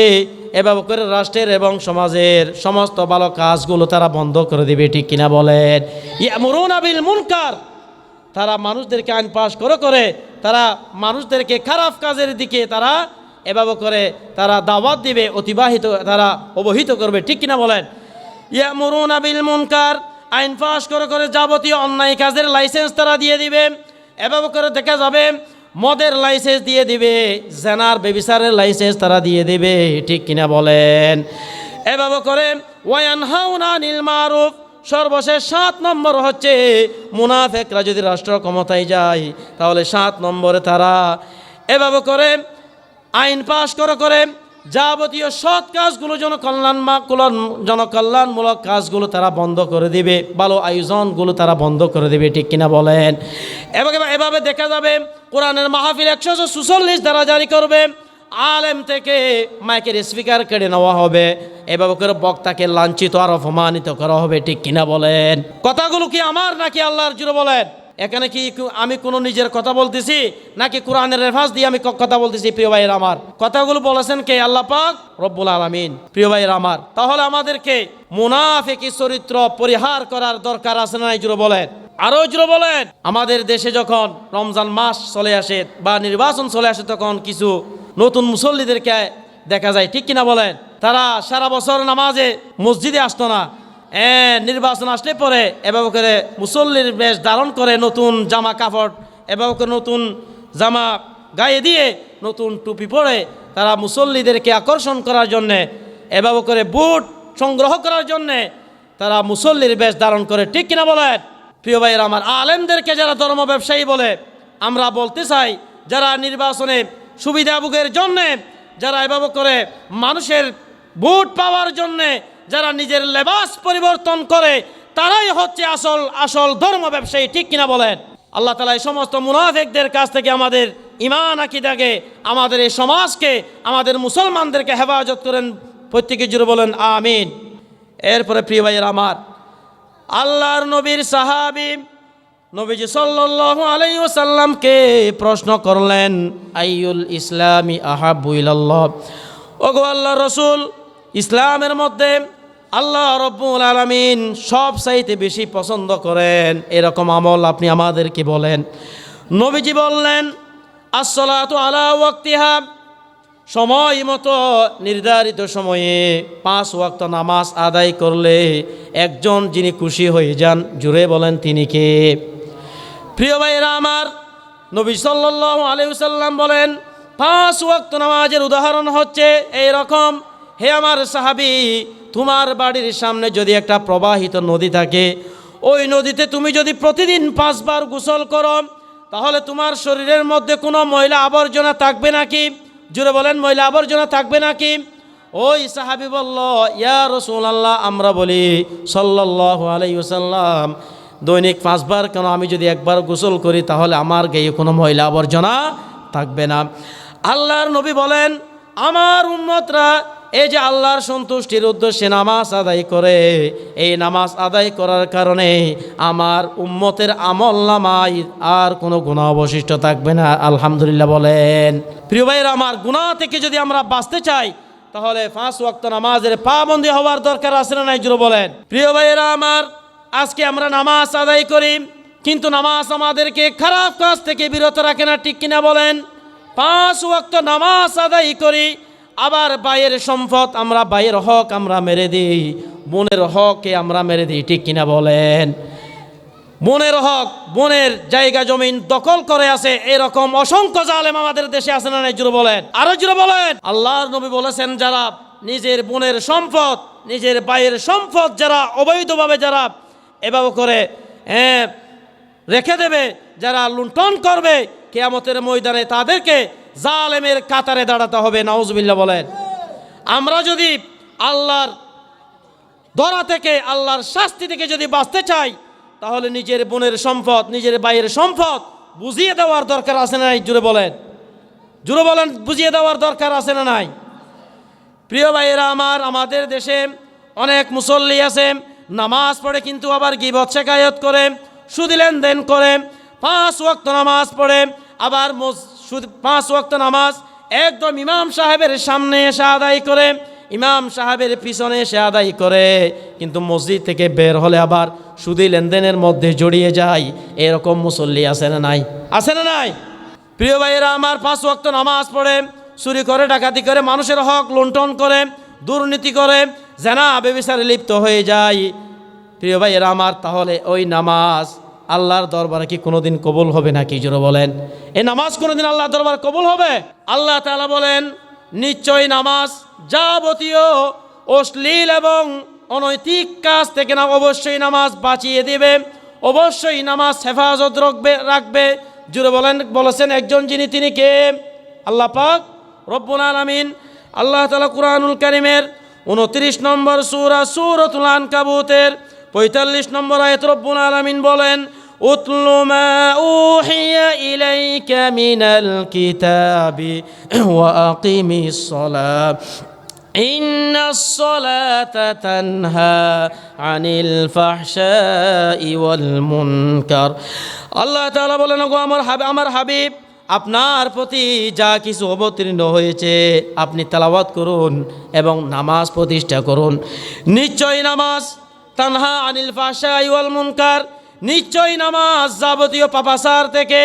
এভাবে করে রাষ্ট্রের এবং সমাজের সমস্ত ভালো কাজগুলো তারা বন্ধ করে দিবে। ঠিক কিনা বলেন? ইয়ামুরুনা বিল মুনকার, তারা মানুষদেরকে আইন পাশ করে তারা মানুষদেরকে খারাপ কাজের দিকে তারা এভাবে করে তারা দাওয়াত দিবে, তারা অবহিত করবে। ঠিক কিনা বলেন? ইয়ামুরুনা বিল মুনকার, আইন পাশ করে যাবতীয় অন্যায় কাজের লাইসেন্স তারা দিয়ে দিবে। এভাবে করে দেখা যাবে মদের লাইসেন্স দিয়ে দিবে, জেনার বেবিচারের লাইসেন্স তারা দিয়ে দিবে। ঠিক কিনা বলেন? এভাবে করে ওয়ায়ানহাউনা আনিল মারুফ। সর্বশেষ 7 নম্বর হচ্ছে, মুনাফিকরা যদি রাষ্ট্র ক্ষমতায় যায় তাহলে 7 নম্বরে তারা এভাবে করে আইন পাশ করে যাবতীয় সৎ কাজগুলো জনকল্যাণমূলক কাজগুলো তারা বন্ধ করে দিবে, ভালো আয়োজনগুলো তারা বন্ধ করে দিবে। ঠিক কিনা বলেন? এভাবে দেখা যাবে কোরআনের মাহফিল 146 ধারা জারি করবে, আলেম থেকে মাইকের স্পিকার কেড়ে নেওয়া হবে, এভাবে করে বক্তাকে লাঞ্ছিত আর অপমানিত করা হবে। ঠিক কিনা বলেন? কথাগুলো কি আমার নাকি আল্লাহর? জুড়ে বলেন। এখানে কি আমি কোনো নিজের কথা বলতেছি নাকি কোরআনের রেফারেন্স দিয়ে আমি কথা বলতেছি? প্রিয় ভাইয়ের আমার, কথাগুলো বলেছেন কে? আল্লাহ পাক রব্বুল আলামিন। প্রিয় ভাইয়ের আমার, তাহলে আমাদেরকে মুনাফিকি চরিত্র পরিহার করার দরকার আছে না? জুড়ে বলেন, আরো জুড়ে বলেন। আমাদের দেশে যখন রমজান মাস চলে আসে বা নির্বাচন চলে আসে, তখন কিছু নতুন মুসল্লিদেরকে দেখা যায়। ঠিক কিনা বলেন? তারা সারা বছর নামাজে মসজিদে আসতো না, নির্বাচন আসলে পরে এভাবে করে মুসল্লির বেশ ধারণ করে, নতুন জামা কাপড় এভাবে করে নতুন জামা গায়ে দিয়ে নতুন টুপি পরে তারা মুসল্লিদেরকে আকর্ষণ করার জন্যে, এভাবে করে ভোট সংগ্রহ করার জন্যে তারা মুসল্লির বেশ ধারণ করে। ঠিক কিনা বলেন? প্রিয় ভাইয়েরা আমার, আলেমদেরকে যারা ধর্ম ব্যবসায়ী বলে, আমরা বলতে চাই, যারা নির্বাচনে সুবিধাভোগের জন্যে, যারা এভাবে করে মানুষের ভোট পাওয়ার জন্যে যারা নিজের লেবাস পরিবর্তন করে, তারাই হচ্ছে আসল ধর্ম ব্যবসায়ী। ঠিক কিনা বলেন? আল্লাহ তাআলা এই সমস্ত মুনাফিকদের কাছ থেকে আমাদের ঈমান আকীদাকে, আমাদের এই সমাজকে, আমাদের মুসলমানদেরকে হেফাজত করেন। প্রত্যেকে জুড়ে বলেন আমিন। এরপরে প্রিয় ভাইয়ের আমার, আল্লাহর নবীর সাহাবী নবীজি সাল্লাল্লাহু আলাইহি ওয়াসাল্লামকে প্রশ্ন করলেন, আইয়ুল ইসলামি আহাব্বু ইলাল্লাহ। ওগো আল্লাহর রাসূল, ইসলামের মধ্যে আল্লাহ রব্বুল আলামিন সব চাইতে বেশি পছন্দ করেন এরকম আমল আপনি আমাদেরকে বলেন। নবীজি বললেন, আসসালাতু আলা ওয়াক্তিহা, সময় মতো নির্ধারিত সময়ে 5 ওয়াক্ত নামাজ আদায় করলে একজন যিনি খুশি হয়ে যান, জুড়ে বলেন তিনি কে? প্রিয় ভাইয়েরা আমার, নবী সাল্লাল্লাহু আলাইহি ওয়াসাল্লাম বলেন, 5 ওয়াক্ত নামাজের উদাহরণ হচ্ছে এই রকম। হে আমার সাহাবী, তোমার বাড়ির সামনে যদি একটা প্রবাহিত নদী থাকে, ওই নদীতে তুমি যদি প্রতিদিন 5 বার গোসল করো, তাহলে তোমার শরীরের মধ্যে কোনো ময়লা আবর্জনা থাকবে নাকি? জুড়ে বলেন, ময়লা আবর্জনা থাকবে নাকি? ওই সাহাবী বলল, ইয়া রাসূলুল্লাহ, আমরা বলি সাল্লাল্লাহু আলাইহি ওয়াসাল্লাম, দৈনিক 5 বার কেন, আমি যদি একবার গোসল করি তাহলে আমার গায়ে কোনো ময়লা আবর্জনা থাকবে না। আল্লাহর নবী বলেন, আমার উম্মতরা এই যে আল্লাহর সন্তুষ্টির উদ্দেশ্যে নামাজ আদায় করে, এই নামাজ আদায় করার কারণে আমার উম্মতের আমল নামায় আর কোনো গুনাহ অবশিষ্ট থাকবে না। আলহামদুলিল্লাহ বলেন। প্রিয় ভাইরা আমার, গুনাহ থেকে যদি আমরা বাঁচতে চাই তাহলে 5 ওয়াক্ত নামাজের পাবন্দি হওয়ার দরকার আছে না নাই? জুড়ে বলেন। প্রিয় ভাইরা আমার, আজকে আমরা নামাজ আদায় করি, কিন্তু নামাজ আমাদেরকে খারাপ কাজ থেকে বিরত রাখে না। ঠিক কিনা বলেন? 5 ওয়াক্ত নামাজ আদায় করি, আবার ভাইয়ের সম্পদ আমরা, ভাইয়ের হক আমরা মেরে দিই, বোনের হককে আমরা মেরে দিই। ঠিক কিনা বলেন? বোনের হক, বোনের জায়গা জমিন দখল করে আছে, এরকম অসংখ্য জালেম আমাদের দেশে আছে না নাই? জুড়ে বলেন, আরো জুড়ে বলেন। আল্লাহর নবী বলেছেন, যারা নিজের বোনের সম্পদ, নিজের ভাইয়ের সম্পদ যারা অবৈধভাবে যারা এভাবে করে রেখে দেবে, যারা লুণ্ঠন করবে, কিয়ামতের ময়দানে তাদেরকে জালেমের কাতারে দাঁড়াতে হবে। নাউজুবিল্লাহ বলেন। আমরা যদি আল্লাহর ধরা থেকে, আল্লাহর শাস্তি থেকে যদি বাঁচতে চাই, তাহলে নিজের বোনের সম্পদ, নিজের ভাইয়ের সম্পদ বুঝিয়ে দেওয়ার দরকার আছে না নাই? জুড়ে বলেন, জুড়ে বলেন, বুঝিয়ে দেওয়ার দরকার আছে না নাই? প্রিয় ভাইয়েরা আমার, আমাদের দেশে অনেক মুসল্লি আছে, নামাজ পড়ে কিন্তু আবার গীবত শেখায়ত করে, সুদ লেনদেন করে, 5 ওয়াক্ত নামাজ পড়ে, আবার 5 ওয়াক্ত নামাজ একদম ইমাম সাহেবের সামনে এসে আদায় করে, ইমাম সাহেবের পিছনে এসে আদায় করে, কিন্তু মসজিদ থেকে বের হলে আবার সুদি লেনদেনের মধ্যে জড়িয়ে যায়। এরকম মুসল্লি আছে না নাই? আছে না নাই? প্রিয় ভাইয়েরা আমার, 5 ওয়াক্ত নামাজ পড়ে চুরি করে, ডাকাতি করে, মানুষের হক লুণ্ঠন করে, দুর্নীতি করে, জেনা ব্যভিচারে লিপ্ত হয়ে যায়। প্রিয় ভাইয়েরা আমার, তাহলে ওই নামাজ আল্লাহর দরবারে কি কোনোদিন কবুল হবে নাকি? জোরে বলেন, এই নামাজ কোনোদিন আল্লাহর দরবারে কবুল হবে? আল্লাহ তাআলা বলেন, নিশ্চয়ই নামাজ যাবতীয় অশ্লীল এবং অনৈতিক কাজ থেকে না অবশ্যই নামাজ বাঁচিয়ে দিবে, অবশ্যই নামাজ হেফাজত রাখবে। জোরে বলেন, বলেছেন একজন যিনি, তিনি কে? আল্লাহ পাক রব্বুল আলামিন। আল্লাহ তাআলা কুরআনুল কারীমের 29 নম্বর সূরা সূরাতুল আনকাবুতের 45 নম্বর আয়াত রব্বুল আলামিন বলেন, উতলু মা উহিয়া ইলাইকা মিনাল কিতাবি ওয়া আকিমিস সালাত ইন্নাস সালাতা তানহা আনিল ফাহশাই ওয়াল মুনকার। আল্লাহ তাআলা বলেন, ওগো আমার হাবিব, আপনার প্রতি যা কিছু অবতীর্ণ হয়েছে আপনি তেলাওয়াত করুন এবং নামাজ প্রতিষ্ঠা করুন। নিশ্চয়ই নামাজ তানহা আনিল ফাহশাই ওয়াল মুনকার, নিশ্চয়ই নামাজ যাবতীয় পাপাচার থেকে,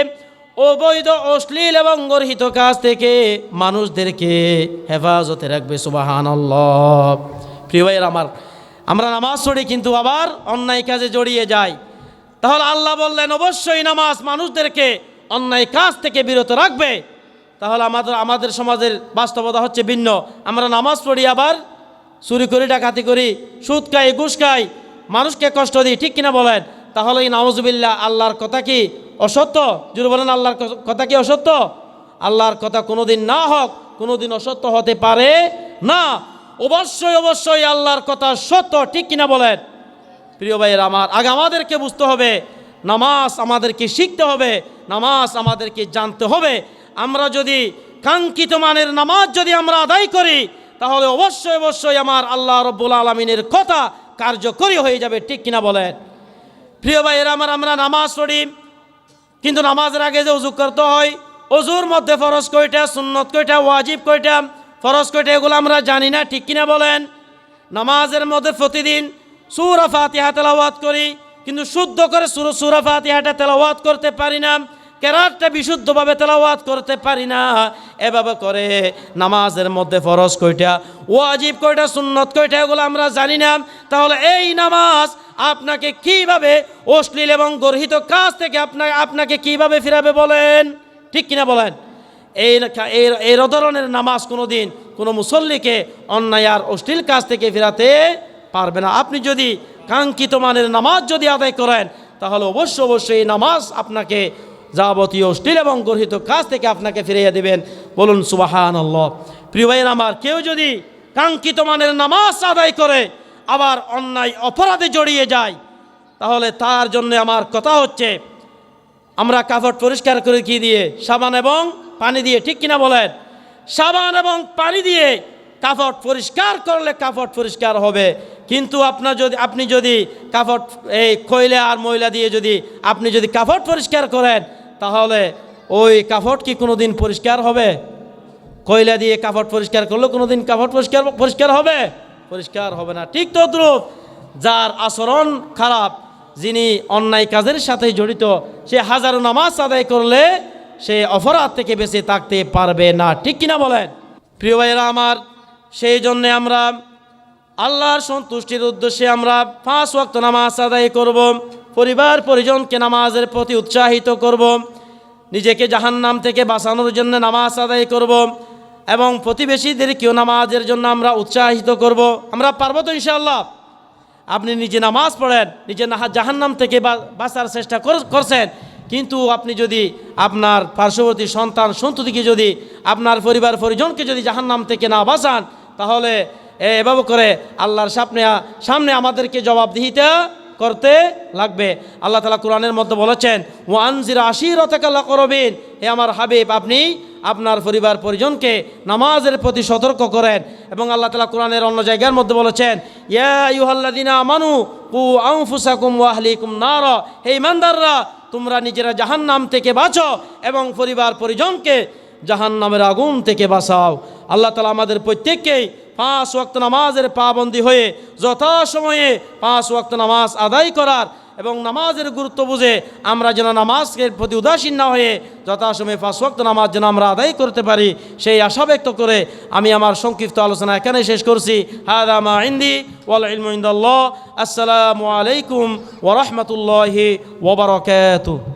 অবৈধ অশ্লীল এবং গর্হিত কাজ থেকে মানুষদেরকে হেফাজতে রাখবে। সুবহানাল্লাহ। প্রিয় ভাইয়েরা আমার, আমরা নামাজ পড়ি কিন্তু আবার অন্যায় কাজে জড়িয়ে যাই। তাহলে আল্লাহ বললেন অবশ্যই নামাজ মানুষদেরকে অন্যায় কাজ থেকে বিরত রাখবে। তাহলে আমাদের সমাজের বাস্তবতা হচ্ছে ভিন্ন। আমরা নামাজ পড়ি আবার চুরি করি, ডাকাতি করি, সুদ খাই, ঘুষ খাই, মানুষকে কষ্ট দিই, ঠিক কিনা বলেন? তাহলে এই নাউজুবিল্লাহ, আল্লাহর কথা কি অসত্য? যদি বলেন আল্লাহর কথা কি অসত্য? আল্লাহর কথা কোনোদিন না হোক, কোনোদিন অসত্য হতে পারে না। অবশ্যই অবশ্যই আল্লাহর কথা সত্য, ঠিক কিনা বলেন? প্রিয় ভাইয়ের আমার, আগে আমাদেরকে বুঝতে হবে, নামাজ আমাদেরকে শিখতে হবে, নামাজ আমাদেরকে জানতে হবে। আমরা যদি কাঙ্ক্ষিত মানের নামাজ যদি আমরা আদায় করি, তাহলে অবশ্যই অবশ্যই আমার আল্লাহ রব্বুল আলামিনের কথা কার্যকরী হয়ে যাবে, ঠিক কিনা বলেন? প্রিয় ভাইয়েরা আমার, আমরা নামাজ পড়ি কিন্তু নামাজের আগে যে ওযু করতে হয়, ওযুর মধ্যে ফরজ কয়টা, সুন্নত কয়টা, ওয়াজিব কয়টা, ফরজ কয়টা, এগুলো আমরা জানি না, ঠিক কিনা বলেন? নামাজের মধ্যে প্রতিদিন সূরা ফাতিহা তেলাওয়াত করি, কিন্তু শুদ্ধ করে সূরা ফাতিহাটা তেলাওয়াত করতে পারি না, কেরাতটা বিশুদ্ধভাবে তেলাওয়াত করতে পারি না। এভাবে করে নামাজের মধ্যে ফরজ কয়টা, ওয়াজিব কয়টা, সুন্নত কয়টা, এগুলো আমরা জানি না। তাহলে এই নামাজ আপনাকে কিভাবে অশ্লীল এবং গর্হিত কাজ থেকে আপনাকে কিভাবে ফিরাবে বলেন, ঠিক কিনা বলেন? এই ধরনের নামাজ কোনোদিন কোনো মুসল্লিকে অন্যায় আর অশ্লীল কাজ থেকে ফিরাতে পারবে না। আপনি যদি কাঙ্ক্ষিত মানের নামাজ যদি আদায় করেন, তাহলে অবশ্যই এই নামাজ আপনাকে যাবতীয় অশ্লীল এবং গর্হিত কাজ থেকে আপনাকে ফিরিয়ে দেবেন। বলুন সুবহানাল্লাহ। প্রিয় ভাইয়ের আমার, কেউ যদি কাঙ্ক্ষিত মানের নামাজ আদায় করে আবার অন্যায় অপরাধে জড়িয়ে যায়, তাহলে তার জন্য আমার কথা হচ্ছে, আমরা কাপড় পরিষ্কার করে কি দিয়ে? সাবান এবং পানি দিয়ে, ঠিক কিনা বলেন? সাবান এবং পানি দিয়ে কাপড় পরিষ্কার করলে কাপড় পরিষ্কার হবে। কিন্তু আপনি যদি কাপড় এই কয়লা আর ময়লা দিয়ে আপনি যদি কাপড় পরিষ্কার করেন, তাহলে ওই কাপড় কি কোনোদিন পরিষ্কার হবে? কয়লা দিয়ে কাপড় পরিষ্কার করলে কোনোদিন কাপড় পরিষ্কার হবে? পরিষ্কার হবে না। ঠিক তদ্রূপ যার আচরণ খারাপ, যিনি অন্যায় কাজের সাথে জড়িত, সে হাজারো নামাজ আদায় করলে সে অপরাধ থেকে বেঁচে থাকতে পারবে না, ঠিক কিনা বলেন? প্রিয় ভাইয়েরা আমার, সেই জন্যে আমরা আল্লাহর সন্তুষ্টির উদ্দেশ্যে আমরা 5 ওয়াক্ত নামাজ আদায় করব, পরিবার পরিজনকে নামাজের প্রতি উৎসাহিত করব, নিজেকে জাহান্নাম থেকে বাঁচানোর জন্য নামাজ আদায় করব এবং প্রতিবেশীদেরকেও নামাজের জন্য আমরা উৎসাহিত করব। আমরা পারবো তো ইনশাআল্লাহ? আপনি নিজে নামাজ পড়েন, নিজে জাহান্নাম থেকে বাঁচার চেষ্টা করছেন, কিন্তু আপনি যদি আপনার পার্শ্ববর্তী সন্তান সন্ততিকে যদি আপনার পরিবার পরিজনকে যদি জাহান্নাম থেকে না বাঁচান, তাহলে এভাবে করে আল্লাহর সামনে আমাদেরকে জবাবদিহিতা করতে লাগবে। আল্লাহ তাআলা কোরআনের মধ্যে বলেছেন, ওয়া আনজির আশিরাতাকাল আকরাবিন, হে আমার হাবিব, আপনি আপনার পরিবার পরিজনকে নামাজের প্রতি সতর্ক করেন। এবং আল্লাহ তাআলা কোরআনের অন্য জায়গার মধ্যে বলেছেন, ইয়া আইয়ুহাল্লাযিনা আমানু কু আনফুসাকুম ওয়া আহলিকুম নারা, হে ঈমানদাররা, তোমরা নিজেরা জাহান্নাম থেকে বাঁচো এবং পরিবার পরিজনকে জাহান্নামের আগুন থেকে বাঁচাও। আল্লাহ তাআলা আমাদের প্রত্যেককেই 5 ওয়াক্ত নামাজের পাবন্দী হয়ে যথাসময়ে 5 ওয়াক্ত নামাজ আদায় করার এবং নামাজের গুরুত্ব বুঝে আমরা যেন নামাজের প্রতি উদাসীন না হয়ে যথাসময়ে 5 ওয়াক্ত নামাজ যেন আমরা আদায় করতে পারি, সেই আশা ব্যক্ত করে আমি আমার সংক্ষিপ্ত আলোচনা এখানে শেষ করছি। হাদা মা ইনদি ওয়াল ইলমু ইনদাল্লাহ। আসসালামু আলাইকুম ওয়া রাহমাতুল্লাহি ওয়া বারাকাতুহু।